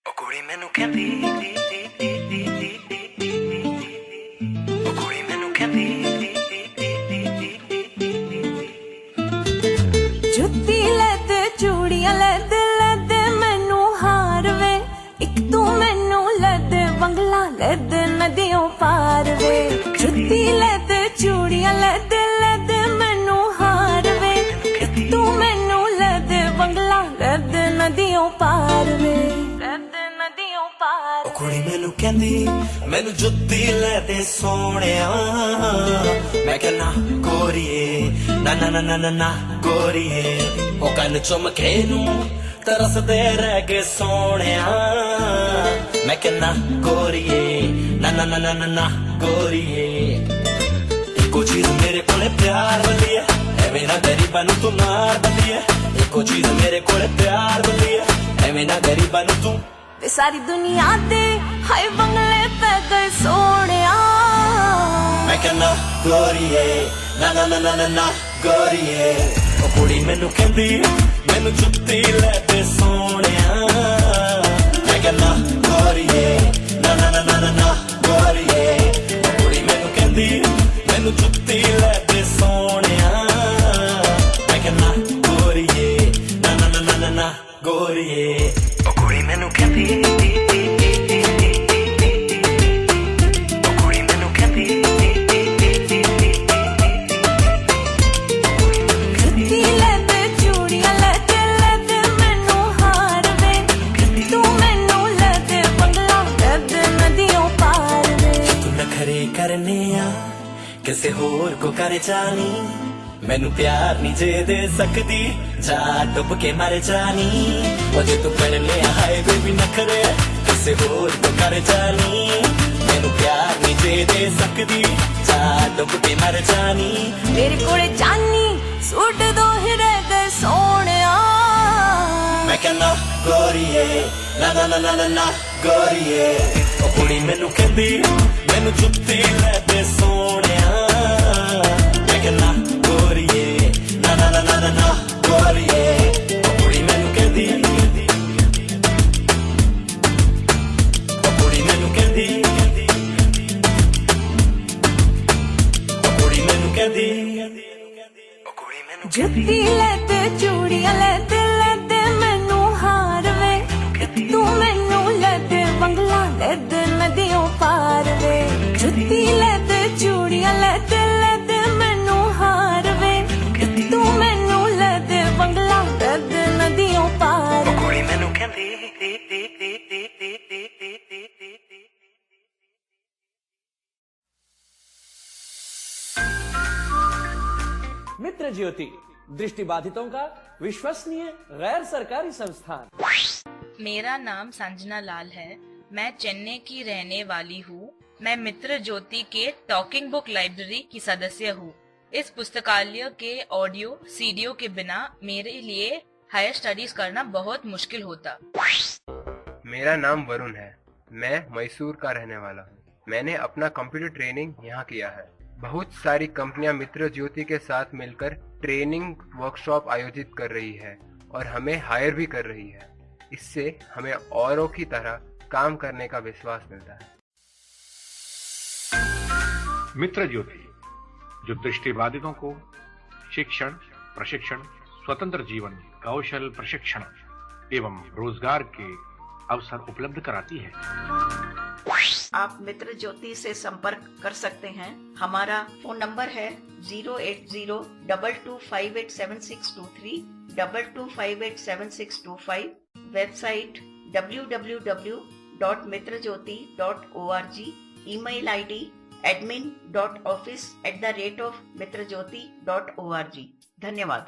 कुड़ी मैनू कहंदी, ओ कुड़ी मैनू कहंदी, जुत्ती लैते चूड़ियां लैते लैते मैनू हार वे, एक तू मैनू लैते बंगला लैते नदियों पार वे। जुत्ती लैते चूड़ियां लैते लैते मैनू हार वे, एक तू मैनू लैते बंगला लैते नदियों पार वे, लैते नदियों पार। ओ कुड़ी मैनू कहंदी मैनू जुत्ती ले दे सोहणिया, मैं कहना गोरीए ना ना ना ना ना ना गोरीए, ओ कन चुमके नू तरसदे रह गए सोहणिया, मैं कहना गोरीए ना ना ना ना ना ना गोरीए। इको चीज मेरे कोले प्यार वाली है, एवें ना गरीबां नू तू मार बंदी है। इको चीज मेरे कोले प्यार वाली है, एवें ना गरीबां नू तू। ते सारी दुनिया दे हाय बंगले पे गए सोहणिया, मैं कहना गोरीए ना ना ना ना ना ना गोरीए। ओ कुड़ी मैनू कहंदी मैनू जुत्ती ले दे सोहणिया, मैं कहना गोरीए ना ना ना ना ना ना गोरीए। ओ कुड़ी मैनू कहंदी मैनू जुत्ती ले दे सोहणिया, मैं कहना गोरीए ना ना ना ना ना ना गोरीए। ओ कुड़ी मैनू कहंदी, किसे होर को करे जानी, मैनू प्यार नहीं जे दे सकदी, जा डुब के मर जानी। वजे तू कर ले हाय बेबी नखरे, किसे होर को करे जानी, मैनू प्यार नहीं जे दे सकदी, जा डुब के मर जानी। मेरे कोले जानी सूट दो ही रह गए सोहणिया, मैं कहना गोरीए ना ना ना ना ना ना गोरीए। ओ कुड़ी मैनू कहंदी मैनू जुत्ती ले दे सोहणिया, मैं कहना गोरीए ना ना ना ना ना ना गोरीए। ओ कुड़ी मैनू कहंदी, ओ कुड़ी मैनू कहंदी, ओ कुड़ी मैनू कहंदी, ओ कुड़ी मैनू जुत्ती लैते चूड़ियां लैते लैते मैनू हार वे, तू मैनू लैते बंगला लैते नदियों पार वे। जुत्ती लैते चूड़ियां लैते लैते मैनू हार वे, तू मैनू लैते बंगला लैते नदियों पार। ओ कुड़ी मैनू कहंदी, मित्र ज्योति दृष्टिबाधितों का विश्वसनीय गैर सरकारी संस्थान। मेरा नाम संजना लाल है, मैं चेन्नई की रहने वाली हूँ। मैं मित्र ज्योति के टॉकिंग बुक लाइब्रेरी की सदस्य हूँ। इस पुस्तकालय के ऑडियो सीडीओ के बिना मेरे लिए हायर स्टडीज करना बहुत मुश्किल होता। मेरा नाम वरुण है, मैं मैसूर का रहने वाला हूँ। मैंने अपना कंप्यूटर ट्रेनिंग यहाँ किया है। बहुत सारी कंपनियां मित्र ज्योति के साथ मिलकर ट्रेनिंग वर्कशॉप आयोजित कर रही है और हमें हायर भी कर रही है। इससे हमें औरों की तरह काम करने का विश्वास मिलता है। मित्र ज्योति जो दृष्टिबाधितों को शिक्षण, प्रशिक्षण, स्वतंत्र जीवन, कौशल प्रशिक्षण एवं रोजगार के अवसर उपलब्ध कराती है। आप मित्र ज्योति से संपर्क कर सकते हैं। हमारा फोन नंबर है 08022587623, 22587625, website www.mitrajyoti.org, email ID admin.office@mitrajyoti.org। धन्यवाद।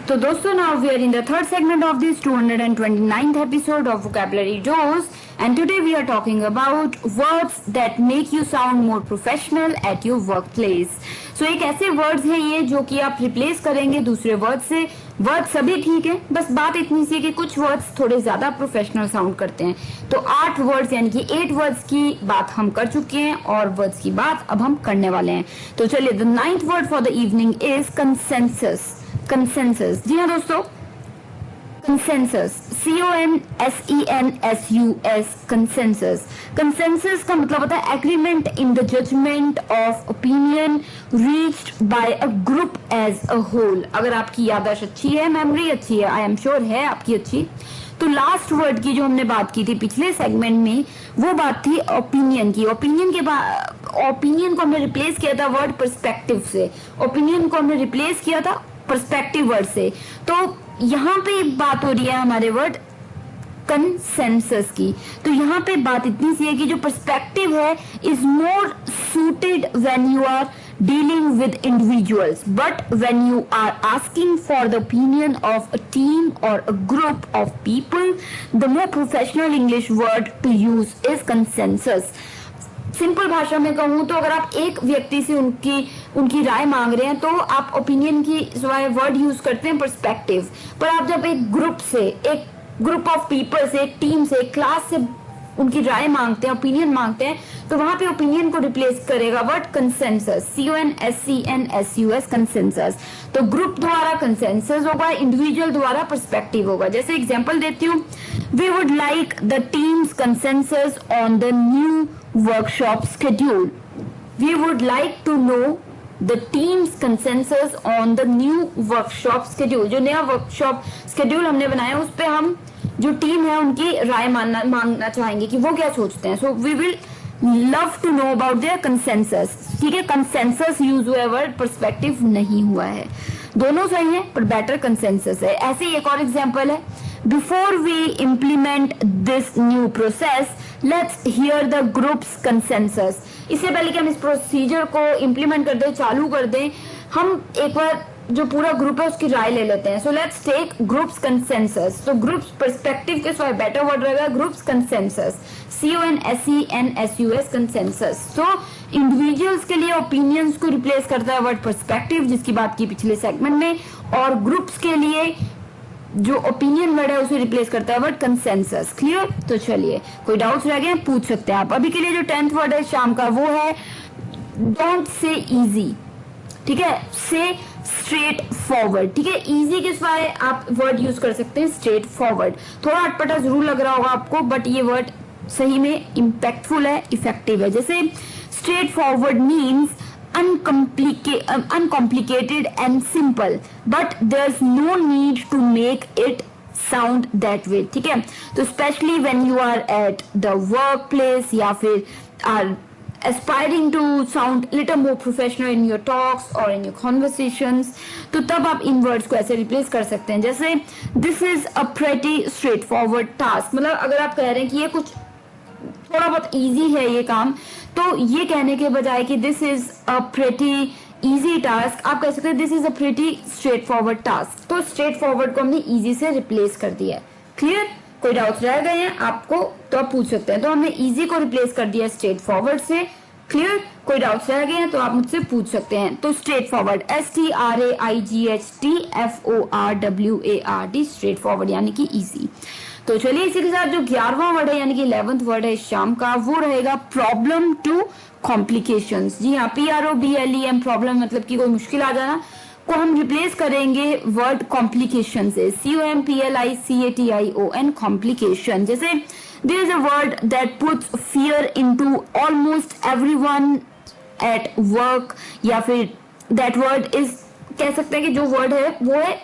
तो दोस्तों, now we are in the third segment of this 229th episode of Vocabulary Dose, and today we are talking about words that make you sound more professional at your workplace. So एक ऐसे words हैं ये जो कि आप replace करेंगे दूसरे words से। वर्ड सभी ठीक है, बस बात इतनी सी है कि कुछ वर्ड्स थोड़े ज्यादा प्रोफेशनल साउंड करते हैं। तो 8 वर्ड्स यानी कि 8 वर्ड्स की बात हम कर चुके हैं और वर्ड्स की बात अब हम करने वाले हैं। तो चलिए, the 9th word for the evening is consensus. Consensus, जी हाँ दोस्तों, कंसेंसस, CONSENSUS, कंसेंसस। कंसेंसस का मतलब होता है agreement in the judgement of opinion reached by a group as a whole. अगर आपकी याददाश्त अच्छी है, मेमोरी अच्छी है, आई एम श्योर है आपकी अच्छी, तो लास्ट वर्ड की जो हमने बात की थी पिछले सेगमेंट में, वो बात थी ओपिनियन की। ओपिनियन के बाद ओपिनियन को हमने रिप्लेस किया था वर्ड पर्सपेक्टिव से। ओपिनियन को हमने रिप्लेस किया था पर्सपेक्टिव वर्ड से। तो यहाँ पे बात हो रही है हमारे वर्ड कंसेंसस की। तो यहाँ पे बात इतनी सी है कि जो पर्सपेक्टिव है is more suited when you are dealing with individuals, but when you are asking for the opinion of a team or a group of people, the more professional English word to use is consensus. Simple भाषा में कहूँ तो अगर आप एक व्यक्ति से उनकी राय मांग रहे हैं तो आप ओपिनियन की सिवाय वर्ड यूज करते हैं पर्सपेक्टिव। पर आप जब एक ग्रुप से, एक ग्रुप ऑफ पीपल से, एक टीम से, एक क्लास से उनकी राय मांगते हैं, ओपिनियन मांगते हैं, तो वहां पे ओपिनियन को रिप्लेस करेगा वर्ड कंसेंसस, CONSENSUS, कंसेंसस। तो ग्रुप द्वारा कंसेंसस होगा, इंडिविजुअल द्वारा पर्सपेक्टिव होगा। जैसे एग्जांपल देती हूँ, we would like the team's consensus on the new workshop schedule. We would like to know the team's consensus on the new workshop schedule. जो नया वर्कशॉप शेड्यूल हमने बनाया उस पे हम जो टीम है उनकी राय मांगना चाहेंगे कि वो क्या सोचते हैं। So we will love to know about their consensus. ठीक है, कंसेंसस यूज हुआ है वर्ड, पर्सपेक्टिव नहीं हुआ है। दोनों सही है पर बेटर कंसेंसस है। ऐसे ही एक और एग्जांपल है, before we implement this new process let's hear the group's consensus. इससे पहले कि हम इस प्रोसीजर को इम्प्लीमेंट कर दें, चालू कर दें, हम एक बार जो पूरा ग्रुप है उसकी राय ले लेते हैं। So let's take group's consensus. तो ग्रुप्स पर्सपेक्टिव के सिवाय बेटर वर्ड रहेगा ग्रुप्स कंसेंसस, CONSENSUS, कंसेंसस। तो इंडिविजुअल्स के लिए ओपिनियंस को रिप्लेस करता है वर्ड पर्सपेक्टिव, जिसकी बात की पिछले सेगमेंट में, और ग्रुप्स के लिए जो ओपिनियन वर्ड है उसे रिप्लेस करता है वर्ड कंसेंसस। क्लियर? तो चलिए, कोई डाउट्स रह गए पूछ सकते हैं आप। अभी के लिए जो 10th वर्ड है शाम का वो है डोंट से इजी। ठीक है, से स्ट्रेट फॉरवर्ड। ठीक है, इजी के सिवाय आप वर्ड यूज कर सकते हैं स्ट्रेट फॉरवर्ड। थोड़ा अटपटा जरूर लग रहा होगा आपको, बट ये वर्ड सही में इम्पैक्टफुल है, इफेक्टिव है। जैसे straightforward means uncomplicated and simple, but there's no need to make it sound that way. ठीक है, तो specially when you are at the workplace या फिर are aspiring to sound little more professional in your talks or in your conversations, तो तब आप इन वर्ड्स को ऐसे रिप्लेस कर सकते हैं। जैसे this is a pretty straightforward task, मतलब अगर आप कह रहे हैं कि ये कुछ थोड़ा बहुत इजी है ये काम, तो ये कहने के बजाय कि this is a pretty easy task, आप कह सकते हैं this is a pretty straight forward task. तो स्ट्रेट फॉरवर्ड को हमने इजी से रिप्लेस कर दिया है। क्लियर? कोई डाउट्स रह गए हैं आपको तो आप पूछ सकते हैं। तो हमने इजी को रिप्लेस कर दिया स्ट्रेट फॉरवर्ड से। क्लियर? कोई डाउट्स रह गए हैं तो आप मुझसे पूछ सकते हैं। तो straight forward STRAIGHTFORWARD, straight forward यानी कि इजी। तो चलिए, इसी के साथ जो 11वां वर्ड है यानी कि 11th वर्ड है शाम का, वो रहेगा प्रॉब्लम टू कॉम्प्लिकेशंस। जी हाँ, PROBLEM, प्रॉब्लम मतलब कि कोई मुश्किल आ जाना, को हम रिप्लेस करेंगे वर्ड कॉम्प्लिकेशन से, COMPLICATION, कॉम्प्लिकेशन। जैसे there is a word that puts fear into almost everyone at work, या फिर that word is, कह सकते हैं कि जो वर्ड है वो है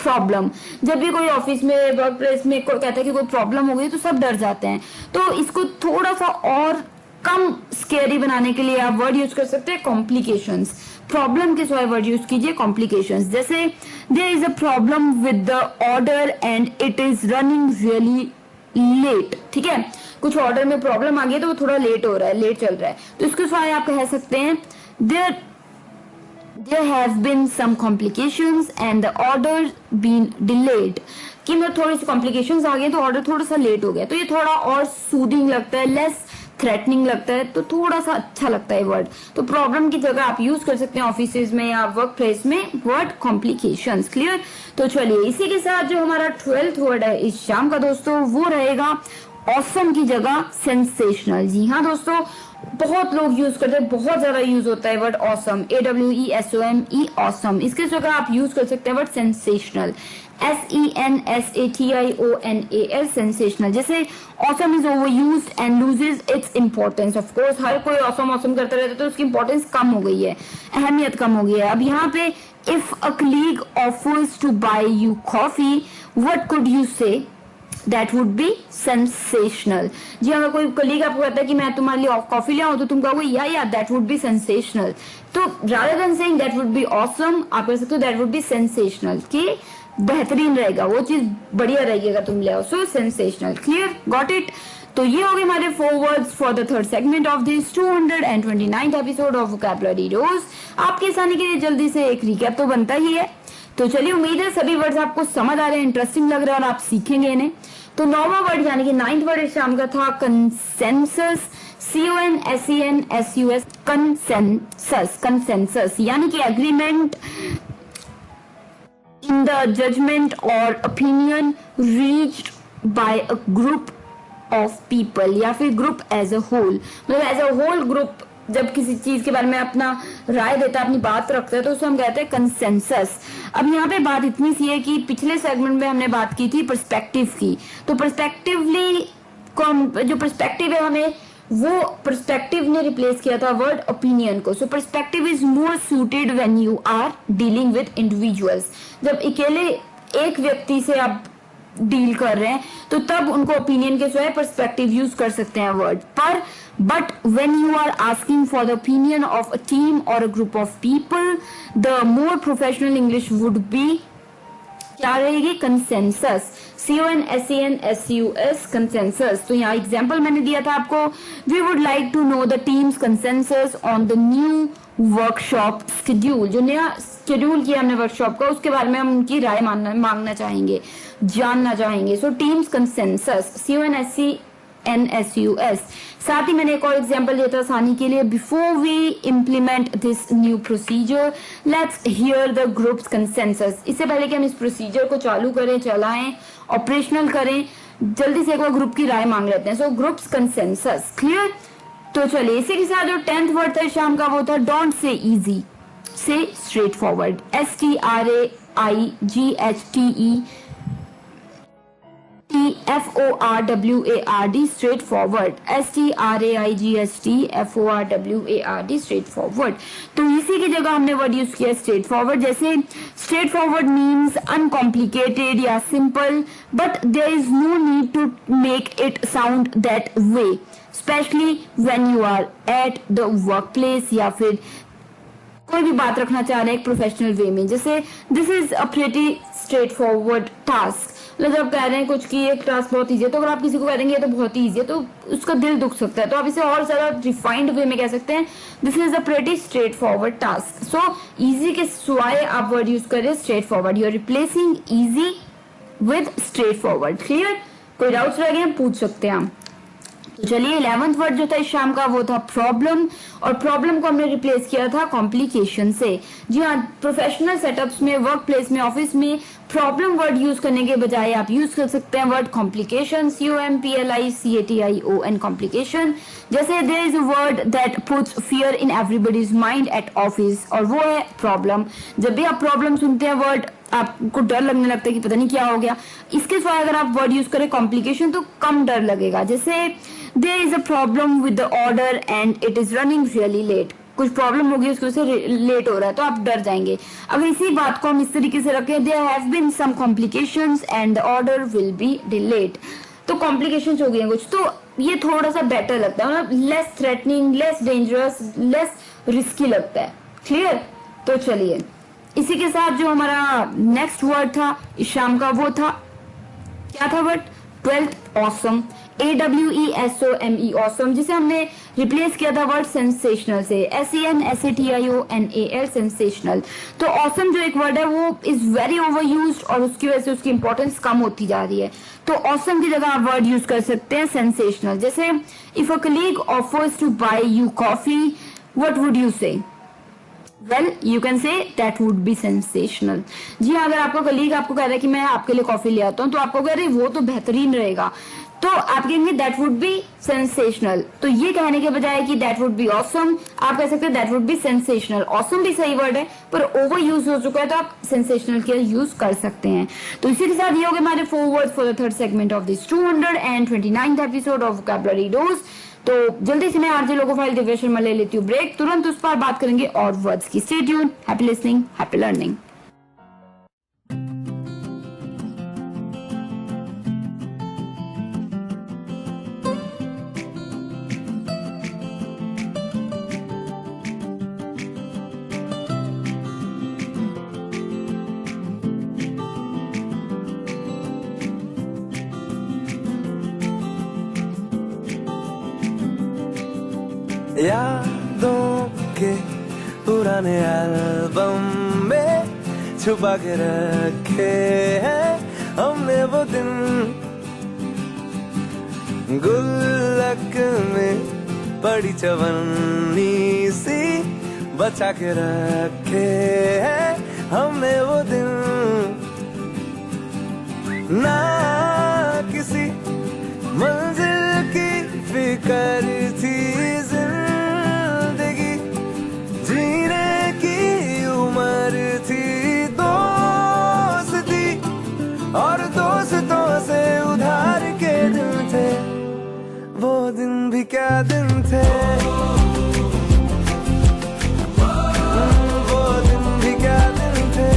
प्रॉब्लम। जब भी कोई ऑफिस में वर्क प्लेस में कोई कहता है कि कोई प्रॉब्लम हो गई तो सब डर जाते हैं, तो इसको थोड़ा सा और कम स्केरी बनाने के लिए आप वर्ड यूज कर सकते हैं कॉम्प्लिकेशंस। प्रॉब्लम के सिवाय वर्ड यूज कीजिए कॉम्प्लिकेशंस। जैसे there is a problem with the order and it is running really late. ठीक है, कुछ ऑर्डर में प्रॉब्लम आ गई तो वो थोड़ा लेट हो रहा है, लेट चल रहा है, तो इसके सिवाय आप कह सकते हैं there have been some complications and the order been delayed। कि मतलब थोड़ी सी कॉम्प्लिकेशंस आ गए तो ऑर्डर थोड़ा सा लेट हो गया, तो ये थोड़ा और सूदिंग लगता है, लेस थ्रेटनिंग लगता है, तो थोड़ा सा अच्छा लगता है वर्ड। तो प्रॉब्लम की जगह आप यूज कर सकते हैं ऑफिस में या वर्क प्लेस में वर्ड कॉम्प्लिकेशंस। क्लियर? तो चलिए इसी के साथ जो हमारा 12th वर्ड है इस शाम का दोस्तों वो रहेगा ऑसम की जगह सेंसेशनल। जी हाँ दोस्तों, बहुत लोग यूज करते हैं, बहुत ज्यादा यूज होता है वर्ड ऑसम, AWESOME ऑसम। इसके जगह आप यूज कर सकते हैं वर्ड सेंसेशनल, SENSATIONAL सेंसेशनल। जैसे awesome is over used and loses its importance. Of course हर कोई ऑसम ऑसम करता रहता है तो उसकी इंपॉर्टेंस कम हो गई है, अहमियत कम हो गई है। अब यहाँ पे if a colleague offers to buy you coffee what could you say? That would be sensational. जी अगर कोई कलीग आपको कहता है कि मैं तुम्हारे लिए कॉफी ले आऊं तो तुम कहोगे या दैट वुड बी सेंसेशनल। तो rather than saying that would be awesome आप कह सकते हो दैट वुड बी सेंसेशनल, कि बेहतरीन रहेगा, वो चीज बढ़िया रहेगी अगर तुम ले आओ। So sensational. Clear? Got it? तो ये हो गए हमारे 4 words for the third segment of this 229th episode of vocabulary रोज। आपके आसानी के लिए जल्दी से एक रिकैप तो बनता ही है। तो चलिए उम्मीद है सभी वर्ड्स आपको समझ आ रहे हैं, इंटरेस्टिंग लग रहा है और आप सीखेंगे इन्हें। तो 9वां वर्ड यानी कि 9th वर्ड इस शाम का था कंसेंसस, CONSENSUS, कंसेंसस यानी कि एग्रीमेंट इन द जजमेंट और opinion reached by a group of people या फिर ग्रुप एज अ होल। मतलब एज अ होल ग्रुप जब किसी चीज के बारे में अपना राय देता है, अपनी बात रखता है, तो उसे हम कहते हैं कंसेंसस। अब यहाँ पे बात इतनी सी है कि पिछले सेगमेंट में हमने बात की थी पर्सपेक्टिव की, तो पर्सपेक्टिवली जो पर्सपेक्टिव है हमें वो पर्सपेक्टिव ने रिप्लेस किया था वर्ड ओपिनियन को। So perspective is more suited when you are dealing with individuals. जब अकेले एक व्यक्ति से आप डील कर रहे हैं तो तब उनको ओपिनियन के सिवाय पर्सपेक्टिव यूज कर सकते हैं वर्ड पर। But when you are asking for the opinion of a team और a group of people the more professional English would be क्या रहेगी? Consensus, CONSENSUS consensus. तो यहाँ एग्जाम्पल मैंने दिया था आपको, we would like to know the team's consensus on the new workshop schedule. जो नया शेड्यूल किया हमने वर्कशॉप का उसके बारे में हम उनकी राय मांगना चाहेंगे, जानना चाहेंगे। सो टीम्स कंसेंसस, CONSENSUS। साथ ही मैंने एक और एग्जांपल दिया था आसानी के लिए, before we implement this new procedure let's hear the group's consensus. इससे पहले कि हम इस प्रोसीजर को चालू करें, चलाएं, ऑपरेशनल करें, जल्दी से एक बार ग्रुप की राय मांग लेते हैं। सो ग्रुप्स कंसेंसस। क्लियर? तो चलिए इसी के साथ जो 10th वर्ड था शाम का वो था don't say easy, say straightforward, STRAIGHTEFORWARD straightforward, STRAIGHTFORWARD straightforward. तो इसी की जगह हमने वर्ड यूज किया स्ट्रेट फॉरवर्ड। जैसे स्ट्रेट फॉरवर्ड मीन्स अनकॉम्प्लिकेटेड या simple, but there is no need to make it sound that way, specially when you are at the workplace या फिर कोई भी बात रखना चाह रहे हैं एक प्रोफेशनल वे में। जैसे this is a pretty straightforward task, मतलब जब कह रहे हैं कुछ की एक टास्क बहुत ईजी है तो अगर आप किसी को कह देंगे ये तो बहुत ईजी है तो उसका दिल दुख सकता है। तो आप इसे और ज्यादा रिफाइंड वे में कह सकते हैं, this is a pretty straightforward task. So easy के सिवाय आप वर्ड यूज करें straightforward, you are replacing easy with straightforward. Clear? कोई डाउट्स रह गए पूछ सकते हैं हम। तो चलिए 11th वर्ड जो था इस शाम का वो था प्रॉब्लम, और प्रॉब्लम को हमने रिप्लेस किया था कॉम्प्लिकेशन से। जी हाँ, प्रोफेशनल सेटअप्स में, वर्क प्लेस में, ऑफिस में प्रॉब्लम वर्ड यूज करने के बजाय आप यूज कर सकते हैं वर्ड कॉम्प्लिकेशन, COMPLICATION कॉम्प्लिकेशन। जैसे there is a word that puts fear in everybody's mind at office, और वो है प्रॉब्लम। जब भी आप प्रॉब्लम सुनते हैं वर्ड आपको डर लगने लगता है कि पता नहीं क्या हो गया। इसके सिवाय अगर आप वर्ड यूज करें कॉम्प्लिकेशन तो कम डर लगेगा। जैसे there is a problem with the order and it is running really late, कुछ प्रॉब्लम होगी उसकी वजह से लेट हो रहा है, तो आप डर जाएंगे। अगर इसी बात को हम इस तरीके से रखें, there have been some complications and the order will be delayed, तो कॉम्प्लिकेशंस हो गई हैं कुछ, तो ये थोड़ा सा बेटर लगता है, मतलब less threatening, less dangerous, less risky लगता है। क्लियर? तो चलिए इसी के साथ जो हमारा नेक्स्ट वर्ड था इस शाम का, वो था, क्या था word? 12th awesome, AWESOME awesome, जिसे हमने रिप्लेस किया था वर्ड सेंसेशनल से, SENSATIONAL सेंसेशनल। तो ऑसम जो एक वर्ड है वो इज वेरी ओवर यूज्ड और उसकी वजह से उसकी इंपॉर्टेंस कम होती जा रही है। तो ऑसम की जगह आप वर्ड यूज कर सकते हैं सेंसेशनल। जैसे if a colleague offers to buy you coffee, what would you say? Well, you can say that would be sensational. जी हाँ, अगर आपका कलीग आपको कह रहा है कि मैं आपके लिए कॉफी ले आता हूँ, तो आपको कह रहे वो तो बेहतरीन रहेगा, तो आप कहेंगे that would be sensational। तो ये कहने के बजाय कि that would be awesome, आप कह सकते हैं that would be sensational। awesome भी सही वर्ड है, पर ओवर यूज हो चुका है, तो आप sensational के यूज कर सकते हैं। तो इसी के साथ ये हो गए हमारे 4 words for the third segment of this 229th episode of Vocabulary Dose। तो जल्दी से मैं आरजे लोगो फाइल दिव्या शर्मा ले लेती हूँ ब्रेक, तुरंत उस पर बात करेंगे और वर्ड्स की। Stay tuned, happy listening, happy learning. यादों के पुराने एल्बम में छुपा के रखे हैं हमने वो दिन, गुल्लक में पड़ी चवन्नी सी बचा के रखे हैं हमने वो दिन, ना किसी मंजिल की फिक्र थी, जिंदगी जीने की उम्र थी, दोस्ती और दोस्तों से उधार के दिन थे, वो दिन भी क्या दिन थे, वो दिन भी क्या दिन थे,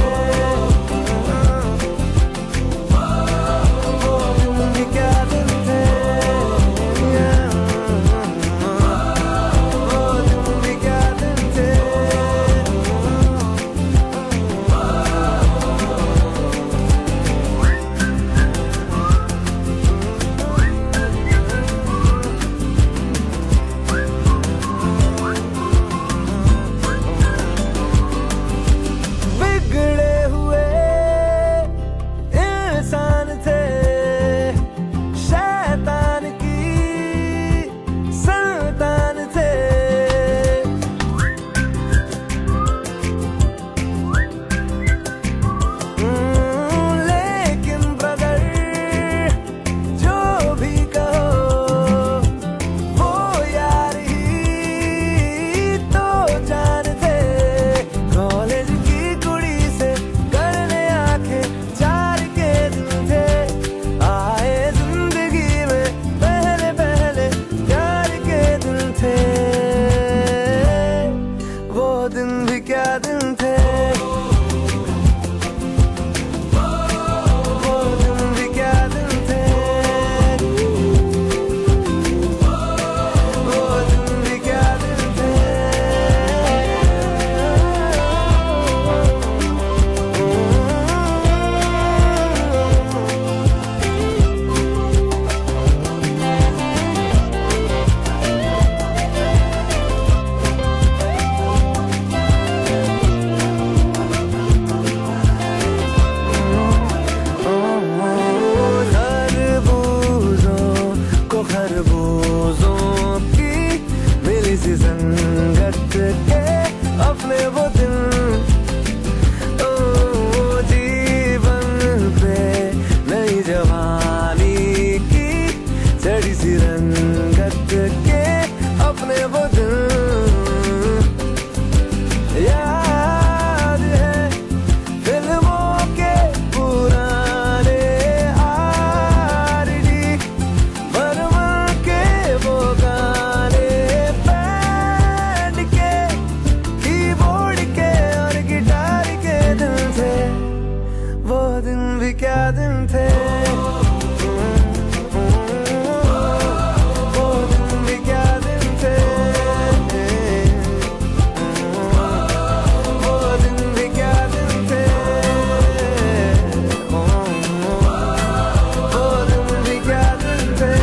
क्या दिन थे, वो दिन भी क्या दिन थे, वो दिन भी क्या दिन थे, वो दिन भी क्या दिन थे।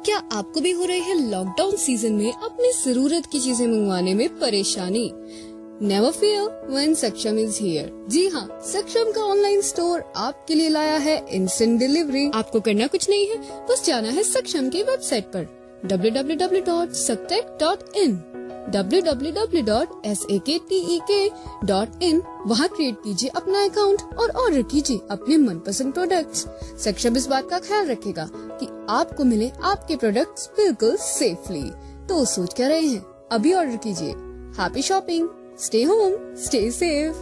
क्या आपको भी हो रही है लॉकडाउन सीजन में अपनी जरूरत की चीजें मंगवाने में परेशानी? नेवर फियर व्हेन सक्षम इज हियर। जी हाँ, सक्षम का ऑनलाइन स्टोर आपके लिए लाया है इंस्टेंट डिलीवरी। आपको करना कुछ नहीं है, बस जाना है सक्षम की वेबसाइट पर www.saktek.in www.saktek.in। वहाँ क्रिएट कीजिए अपना अकाउंट और ऑर्डर कीजिए अपने मनपसंद प्रोडक्ट्स। सक्षम इस बात का ख्याल रखेगा कि आपको मिले आपके प्रोडक्ट्स बिल्कुल सेफली। तो सोच क्या रहे हैं, अभी ऑर्डर कीजिए। Happy shopping, stay home, stay safe.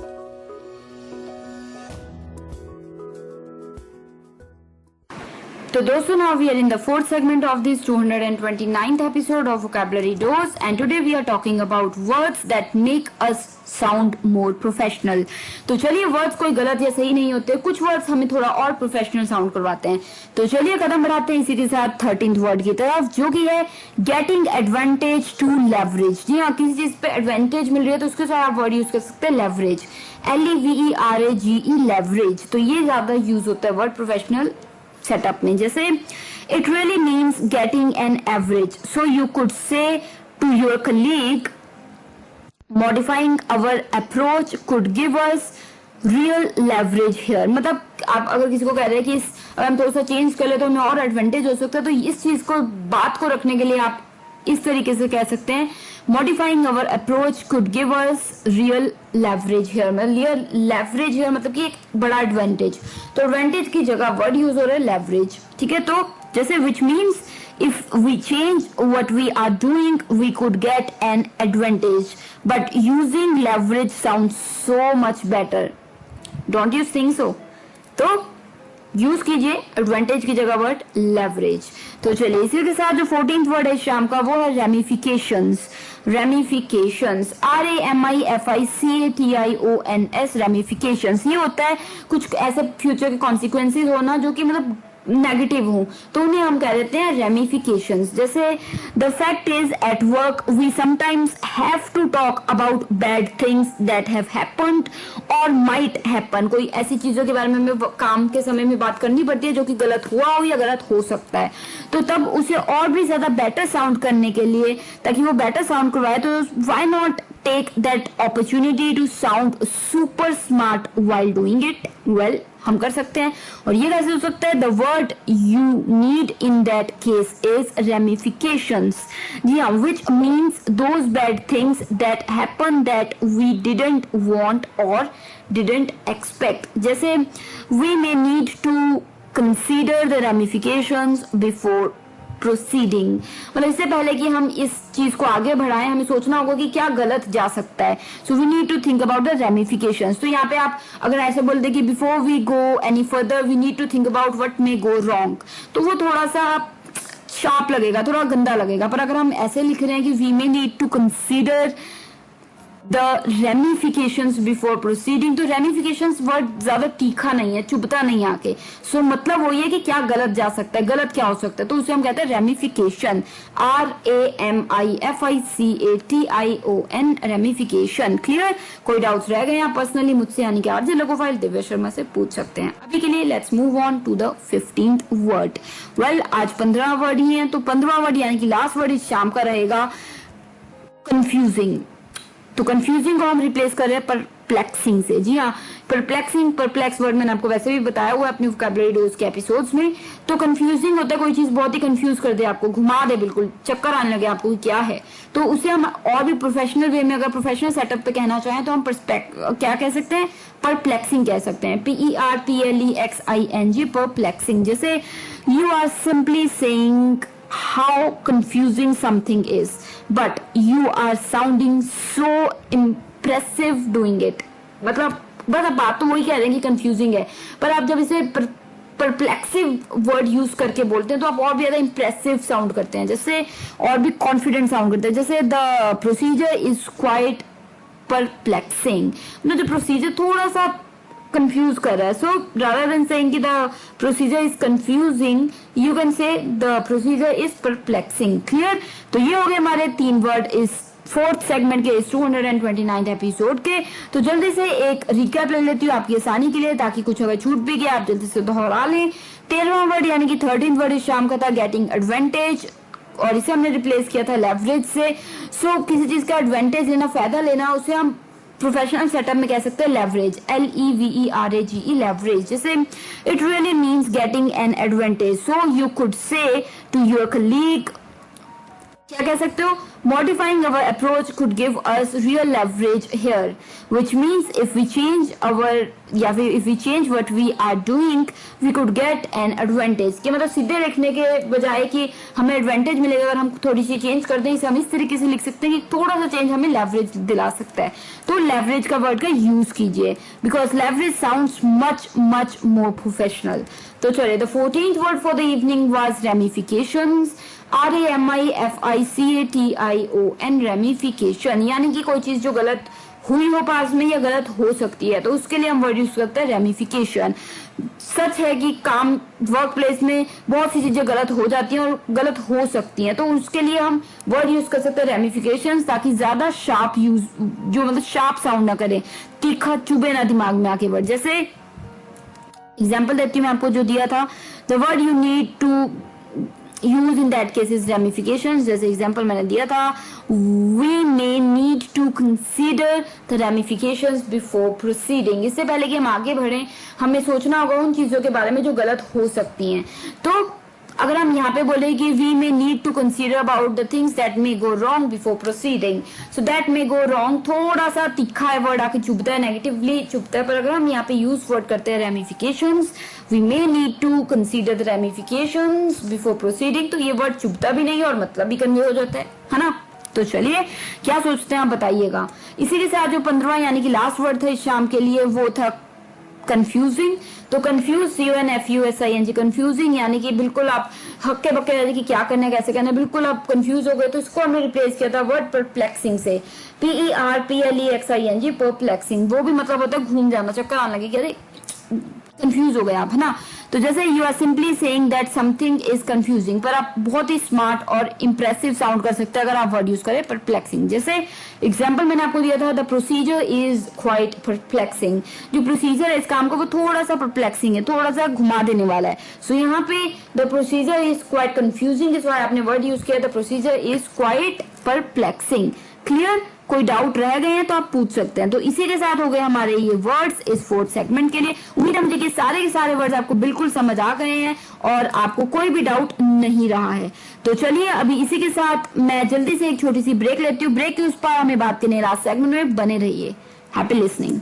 तो दोस्तों, now we are in the fourth segment of this 229th episode of Vocabulary Dose, and today we are talking about words that make us sound more professional. तो चलिए, words कोई गलत या सही नहीं होते, कुछ words हमें थोड़ा और प्रोफेशनल साउंड करवाते हैं। तो चलिए कदम बढ़ाते हैं इसी के साथ 13th वर्ड की तरफ, जो कि है getting advantage to leverage। जी हाँ, किसी चीज पे एडवांटेज मिल रही है तो उसके साथ आप वर्ड यूज कर सकते हैं leverage, LEVERAGE, leverage। तो ये ज्यादा यूज होता है वर्ड प्रोफेशनल सेटअप में। जैसे it really means getting an average, so you could say to your colleague modifying our approach could give us real leverage here। मतलब आप अगर किसी को कह रहे हैं कि अगर हम थोड़ा सा चेंज कर ले तो हमें और एडवांटेज हो सकता है, तो इस चीज को, बात को रखने के लिए आप इस तरीके से कह सकते हैं modifying our approach could give us real leverage here। मतलब leverage here मतलब कि एक बड़ा एडवांटेज, तो एडवांटेज की जगह वर्ड यूज हो रहा है leverage। ठीक है, तो जैसे which means if we change what we are doing we could get an advantage, but using leverage sounds so much better, don't you think so? तो यूज कीजिए एडवांटेज की जगह वर्ड लेवरेज। तो चलिए इसी के साथ जो 14th वर्ड है शाम का, वो है रेमिफिकेशंस। Ramifications, RAMIFICATIONS, ramifications. ये होता है कुछ ऐसे फ्यूचर के कॉन्सिक्वेंसेज होना जो कि मतलब नेगेटिव हो, तो उन्हें हम कह देते हैं रेमिफिकेशंस। जैसे the fact is at work we sometimes have to talk about bad things that have happened और माइट हैपन। कोई ऐसी चीजों के बारे में हमें काम के समय में बात करनी पड़ती है जो कि गलत हुआ हो या गलत हो सकता है, तो तब उसे और भी ज्यादा बेटर साउंड करने के लिए, ताकि वो बेटर साउंड करवाए, तो why not take that opportunity to sound super smart while doing it? Well, हम कर सकते हैं। और ये कैसे हो सकता है? The word you need in that case is ramifications। जी हाँ, which means those bad things that happen that we didn't want or didn't expect। जैसे we may need to consider the ramifications before proceeding, मतलब इससे पहले कि हम इस चीज को आगे बढ़ाएं हमें सोचना होगा कि क्या गलत जा सकता है। So we need to think about the ramifications. तो यहाँ पे आप अगर ऐसे बोल दे कि before we go any further we need to think about what may go wrong, तो वो थोड़ा सा शार्प लगेगा, थोड़ा गंदा लगेगा। पर अगर हम ऐसे लिख रहे हैं कि we may need to consider the ramifications before proceeding, तो रेमिफिकेशंस वर्ड ज्यादा तीखा नहीं है, चुभता नहीं आके। सो मतलब वो ये कि क्या गलत जा सकता है, गलत क्या हो सकता है, तो उसे हम कहते हैं रेमिफिकेशन, RAMIFICATION, रेमिफिकेशन। क्लियर? कोई डाउट्स रह गए आप पर्सनली मुझसे यानी कि आरजे लोकोफाइल दिव्या शर्मा से पूछ सकते हैं। अभी के लिए let's move on to the 15th word. Well, आज 15 वर्ड ही है, तो 15वां वर्ड यानी कि लास्ट वर्ड इस शाम का रहेगा कंफ्यूजिंग। तो कंफ्यूजिंग को हम रिप्लेस कर रहे हैं परप्लेक्सिंग से। जी हाँ, परप्लेक्सिंग, परप्लेक्स वर्ड मैंने आपको वैसे भी बताया हुआ है अपनी वोकैबुलरी डोज के एपिसोड्स में। तो कंफ्यूजिंग होता है कोई चीज बहुत ही कंफ्यूज कर दे आपको, घुमा दे, बिल्कुल चक्कर आने लगे आपको क्या है, तो उसे हम और भी प्रोफेशनल वे में, अगर प्रोफेशनल सेटअप पे कहना चाहें तो हम क्या कह सकते हैं, परप्लेक्सिंग कह सकते हैं, PERPLEXING, परप्लेक्सिंग। जैसे you are simply saying how confusing something is, but you are sounding so impressive doing it। मतलब बस आप बात तो वही कह रहे हैं कि confusing है, पर आप जब इसे परप्लेक्सिव वर्ड यूज करके बोलते हैं तो आप और भी ज्यादा इंप्रेसिव साउंड करते हैं, जैसे और भी कॉन्फिडेंट साउंड करते हैं। जैसे the procedure is quite perplexing, मतलब जो प्रोसीजर थोड़ा सा कंफ्यूज कर रहा है। सो रादर देन सेइंग कि the procedure is confusing, you can say the procedure is perplexing. Clear? तो ये हो गए हमारे 3 वर्ड इस 4th सेगमेंट के इस 229 एपिसोड के। तो जल्दी से एक रिकैप ले लेती हूँ आपकी आसानी के लिए, ताकि कुछ अगर छूट भी गया आप जल्दी से दोहरा लें। 13वां वर्ड यानी कि 13th वर्ड इस शाम का था गेटिंग एडवांटेज, और इसे हमने रिप्लेस किया था लेवरेज से। सो किसी चीज का एडवांटेज लेना, फायदा लेना, उसे हम प्रोफेशनल सेटअप में कह सकते हैं लेवरेज, LEVERAGE, लेवरेज। जैसे it really means getting an advantage, so you could say to your colleague, क्या कह सकते हो, modifying our approach could give us real leverage here, which means if we change our या फिर if we change what we are doing we could get an advantage. कि मतलब सीधे लिखने के बजाय कि हमें एडवांटेज मिलेगा अगर हम थोड़ी सी चेंज कर दें, इसे हम इस तरीके से लिख सकते हैं कि थोड़ा सा चेंज हमें लेवरेज दिला सकता है। तो लेवरेज का वर्ड का यूज कीजिए, because leverage sounds much much more professional. तो चलिए, the 14th word for the evening was ramifications, RAMIFICATION, ramification, यानी कि कोई चीज जो गलत हुई हो पास में या गलत हो सकती है, तो उसके लिए हम वर्ड यूज करते हैं रेमिफिकेशन। सच है कि काम वर्क प्लेस में बहुत सी चीजें गलत हो जाती हैं और गलत हो सकती हैं, तो उसके लिए हम वर्ड यूज कर सकते हैं रेमिफिकेशन, ताकि ज्यादा शार्प यूज, जो मतलब शार्प साउंड ना करे, तीखा चुभे ना दिमाग में आके वर्ड। जैसे एग्जाम्पल देती हूँ मैं आपको जो दिया था, the word you need to use in that case is ramifications. जैसे एग्जांपल मैंने दिया था, we may need to consider the ramifications before proceeding. इससे पहले कि हम आगे बढ़ें हमें सोचना होगा उन चीजों के बारे में जो गलत हो सकती हैं। तो अगर हम यहाँ पे बोले कि we may need to consider about the things that may go wrong before proceeding, so that may go wrong थोड़ा सा तीखा है वर्ड, आके चुभता है, नेगेटिवली चुभता है। पर अगर हम यहाँ पे यूज वर्ड करते हैं ramifications, we may need to consider the ramifications before proceeding, तो ये वर्ड चुभता भी नहीं और मतलब भी कन्वे हो जाता है ना। तो चलिए, क्या सोचते हैं आप बताइएगा। इसी के साथ जो 15वां यानी कि लास्ट वर्ड था इस शाम के लिए वो था कंफ्यूजिंग। तो कंफ्यूज, CONFUSING, कंफ्यूजिंग यानी कि बिल्कुल आप हक्के बक्के रहते कि क्या करना है कैसे करना है, बिल्कुल आप कंफ्यूज हो गए, तो इसको हमने रिप्लेस किया था वर्ड परप्लेक्सिंग से, PERPLEXING, परप्लेक्सिंग। वो भी मतलब होता है घूम जाना, चक्कर आने लगे कि अरे कंफ्यूज हो गए आप, है ना। तो जैसे you are simply saying that something is confusing, पर आप बहुत ही स्मार्ट और इंप्रेसिव साउंड कर सकते हैं अगर आप वर्ड यूज करें परप्लेक्सिंग। जैसे एग्जांपल मैंने आपको दिया था, the procedure is quite perplexing, जो प्रोसीजर है इस काम का वो थोड़ा सा परप्लेक्सिंग है, थोड़ा सा घुमा देने वाला है। सो यहाँ पे the procedure is quite confusing, इस बार आपने वर्ड यूज किया, the procedure is quite perplexing. Clear? कोई डाउट रह गए हैं तो आप पूछ सकते हैं। तो इसी के साथ हो गए हमारे ये वर्ड्स इस 4th सेगमेंट के लिए। उम्मीद है मुझे कि सारे के सारे वर्ड्स आपको बिल्कुल समझ आ गए हैं और आपको कोई भी डाउट नहीं रहा है। तो चलिए, अभी इसी के साथ मैं जल्दी से एक छोटी सी ब्रेक लेती हूँ। ब्रेक के उस पार हमें बात करने लास्ट सेगमेंट में बने रहिए। Happy listening.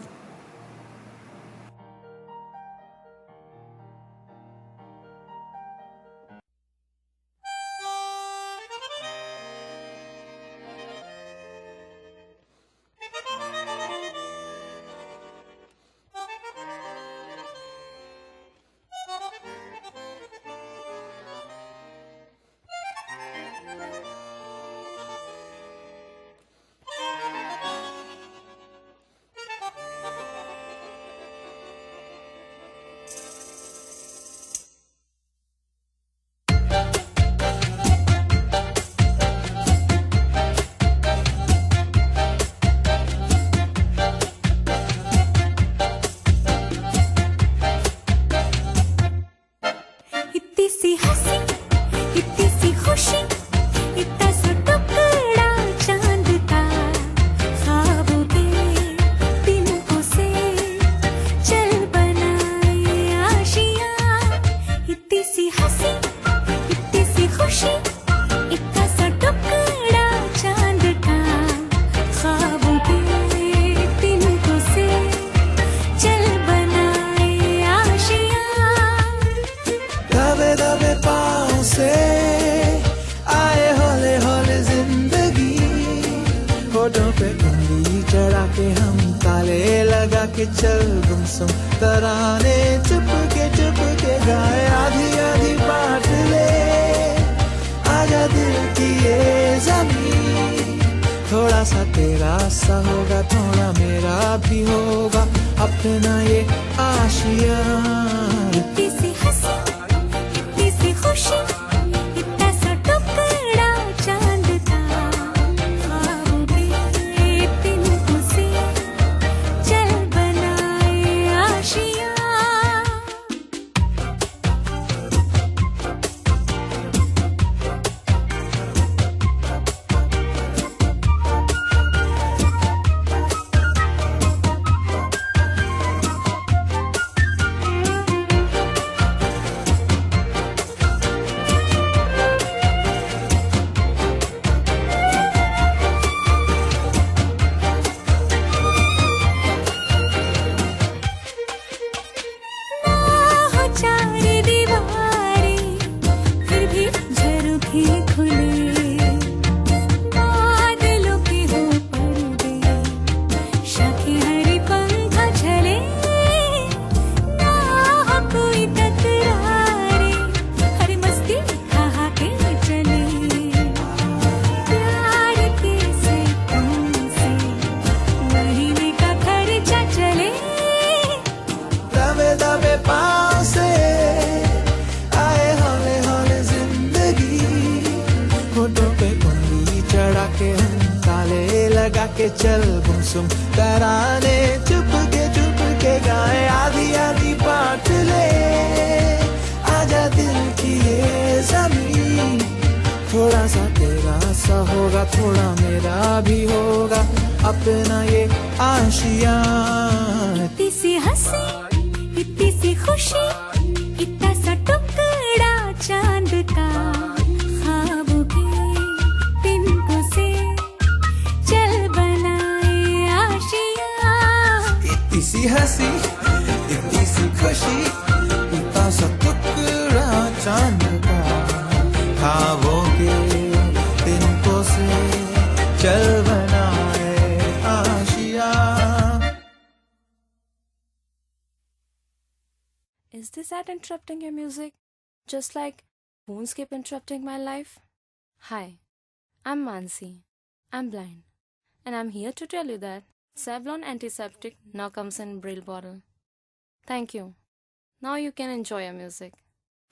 के चल गुमसुम तराने चुप के गाने भी होगा अपना ये आशिया। इतनी सी हंसी, इतनी सी खुशी, इतना सा टुकड़ा चांद का, ख्वाब के तिनकों से चल बनाए आशिया। के चल गुमसुम तराने चुप के गाए आधी आधी बांट ले। आजा दिल की ये ज़मीन, थोड़ा सा तेरा सा होगा, थोड़ा मेरा भी होगा अपना ये आशिया। इतनी सी हंसी, इतनी सी खुशी, इतना सा टुकड़ा चांद का, ख्वाब के तिनकों से चल बनाए आशिया। इतनी सी हंसी, इतनी सी खुशी, इतना सा टुकड़ा चांद का, ख्वाबों के तिनकों से चल बनाए Asia. Is this ad interrupting your music? Just like phones keep interrupting my life? Hi, I'm Mansi. I'm blind. And I'm here to tell you that Savlon Antiseptic now comes in Braille bottle. Thank you. Now you can enjoy your music.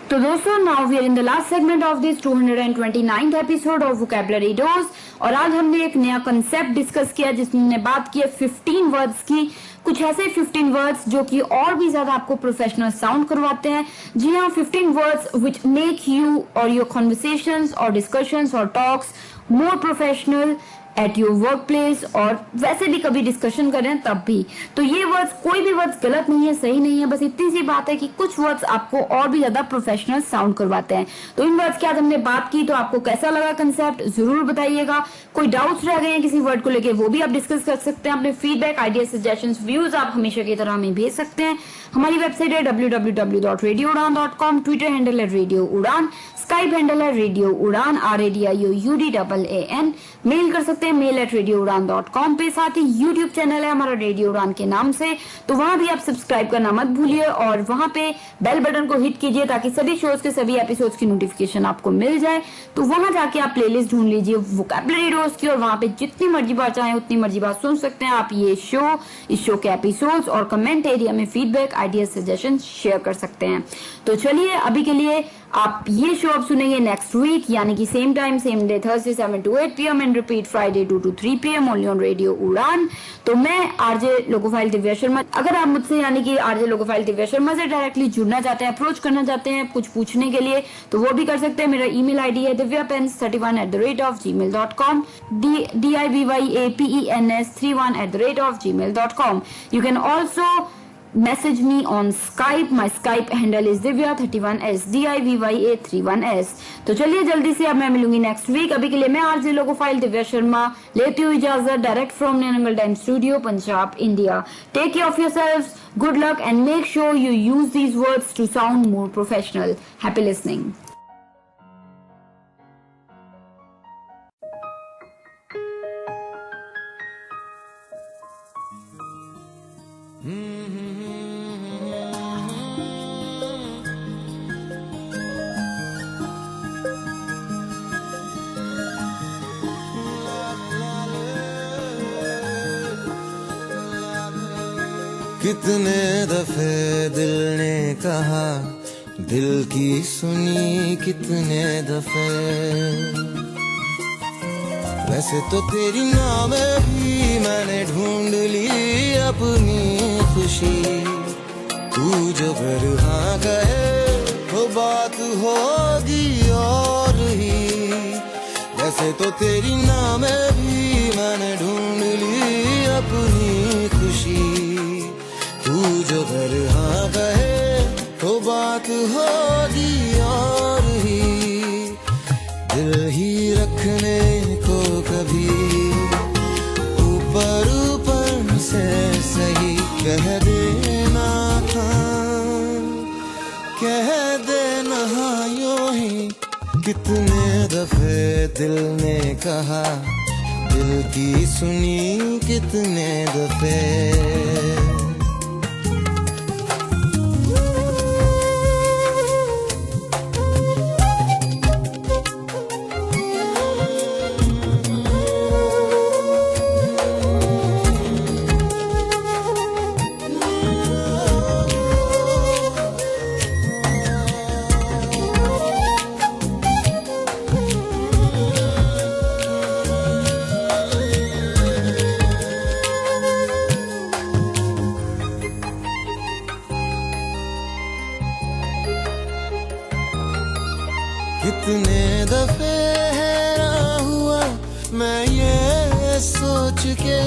तो दोस्तों, now we are in the last segment of this 229th episode of vocabulary dose. और आज हमने एक नया कंसेप्ट डिस्कस किया जिसमें हमने बात की है 15 वर्ड्स की। कुछ ऐसे 15 वर्ड्स जो कि और भी ज्यादा आपको प्रोफेशनल साउंड करवाते हैं। जी हाँ, 15 वर्ड्स विच मेक यू और योर कॉन्वर्सेशंस और डिस्कशंस और talks more professional at your work place, और वैसे भी कभी डिस्कशन करें तब भी। तो ये वर्ड्स, कोई भी वर्ड्स गलत नहीं है, सही नहीं है, बस इतनी सी बात है कि कुछ वर्ड्स आपको और भी ज्यादा प्रोफेशनल साउंड करवाते हैं। तो इन वर्ड्स की आज हमने बात की, तो आपको कैसा लगा कंसेप्ट जरूर बताइएगा। कोई डाउट्स रह गए हैं किसी वर्ड को लेके, वो भी आप डिस्कस कर सकते हैं। अपने फीडबैक, आइडिया, सजेशंस, व्यूज आप हमेशा की तरह हमें भेज सकते हैं। हमारी वेबसाइट है www.radioudan.com, ट्विटर हैंडल है रेडियो उड़ान, स्काइप हैंडल है रेडियो उड़ान RADIOUDAAN, मेल कर सकते हैं mail@radioudan.com पे। साथ ही यूट्यूब चैनल है हमारा रेडियो उड़ान के नाम से, तो वहां भी आप सब्सक्राइब करना मत भूलिए और वहां पे बेल बटन को हिट कीजिए ताकि सभी शोज के सभी एपिसोड्स की नोटिफिकेशन आपको मिल जाए। तो वहां जाके आप प्लेलिस्ट ढूंढ लीजिए वोकैबुलरी डोज की, और वहां पे जितनी मर्जी बार चाहें उतनी मर्जी बार सुन सकते हैं आप ये शो, इस शो के एपिसोड्स, और कमेंट एरिया में फीडबैक, आइडिया, सजेशन शेयर कर सकते हैं। तो चलिए, अभी के लिए आप ये शो अब सुनेंगे नेक्स्ट वीक, यानी कि same time same day, Thursday 7 to 8 PM and repeat Friday 2 to 3 PM only on radio उड़ान। तो मैं आरजे लोकोफाइल दिव्या शर्मा। अगर आप मुझसे यानी कि आरजे लोकोफाइल दिव्या शर्मा से डायरेक्टली जुड़ना चाहते हैं, अप्रोच करना चाहते हैं कुछ पूछने के लिए, तो वो भी कर सकते हैं। मेरा ईमेल आईडी है divyapens31@gmail.com, DIVYAPENS31@gmail.com. You can also message me on Skype. My Skype handle is Divya31S, DIVYA31S. तो चलिए जल्दी से अब मैं मिलूंगी नेक्स्ट वीक। अभी के लिए मैं आरजे लोकोफाइल दिव्या शर्मा लेती हूँ इजाजत, direct from Nainangal time studio, Punjab, India. Take care of yourselves, good luck, and make sure you use these words to sound more professional. Happy listening. कितने दफे दिल ने कहा, दिल की सुनी कितने दफे। वैसे तो तेरी नाम भी मैंने ढूंढ ली अपनी खुशी, तू जो फिर हाँ कहे तो बात होगी और ही। वैसे तो तेरी नाम भी मैंने ढूंढ ली अपनी खुशी, तू जो फिर हाँ कहे तो बात होगी और ही। दिल ही रखने को कभी ऊपर ऊपर से सही कह देना था, कह देना यूं ही। कितने दफे दिल ने कहा, दिल की सुनी कितने दफे। कितने दफे हैरान हुआ मैं ये सोच के,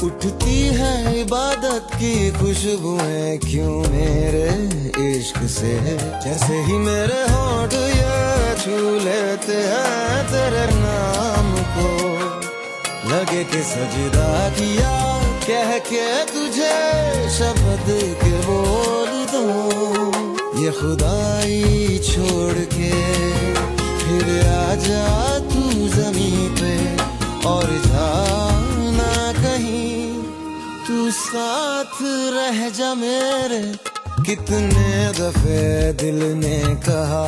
उठती है इबादत की खुशबुएं क्यों मेरे इश्क से। जैसे ही मेरे होंठ ये छू लेते हैं तेरे नाम को, लगे कि सजदा किया कह के तुझे शब्द के बोल दूं। ये खुदाई छोड़ के फिर आजा तू ज़मीं पे और जाना कहीं, तू साथ रह जा मेरे। कितने दफे दिल ने कहा,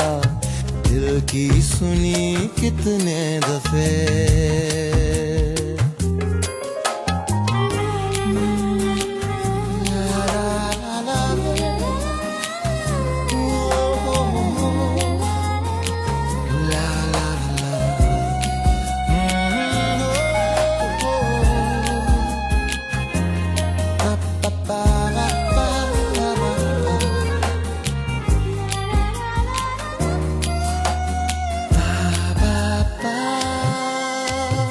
दिल की सुनी कितने दफे।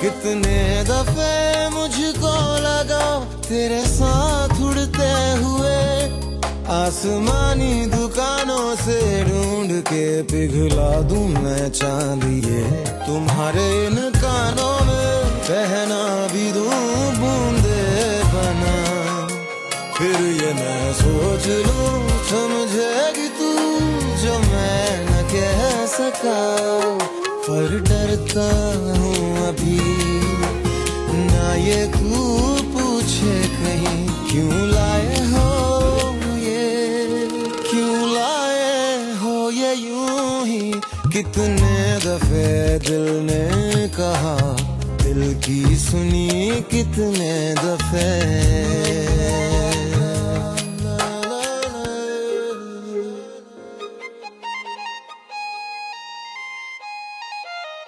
कितने दफे मुझको लगा तेरे साथ उड़ते हुए, आसमानी दुकानों से ढूंढ के पिघला दूं मैं चांदिए। तुम्हारे इन कानों में बहना भी दूं बूंदे बना, फिर ये मैं सोच लूं समझेगी तू जो मैं न कह सका। पर डरता हूँ अभी ना ये तू पूछे कहीं, क्यों लाए हो ये, क्यों लाए हो ये यूं ही। कितने दफे दिल ने कहा, दिल की सुनी कितने दफे।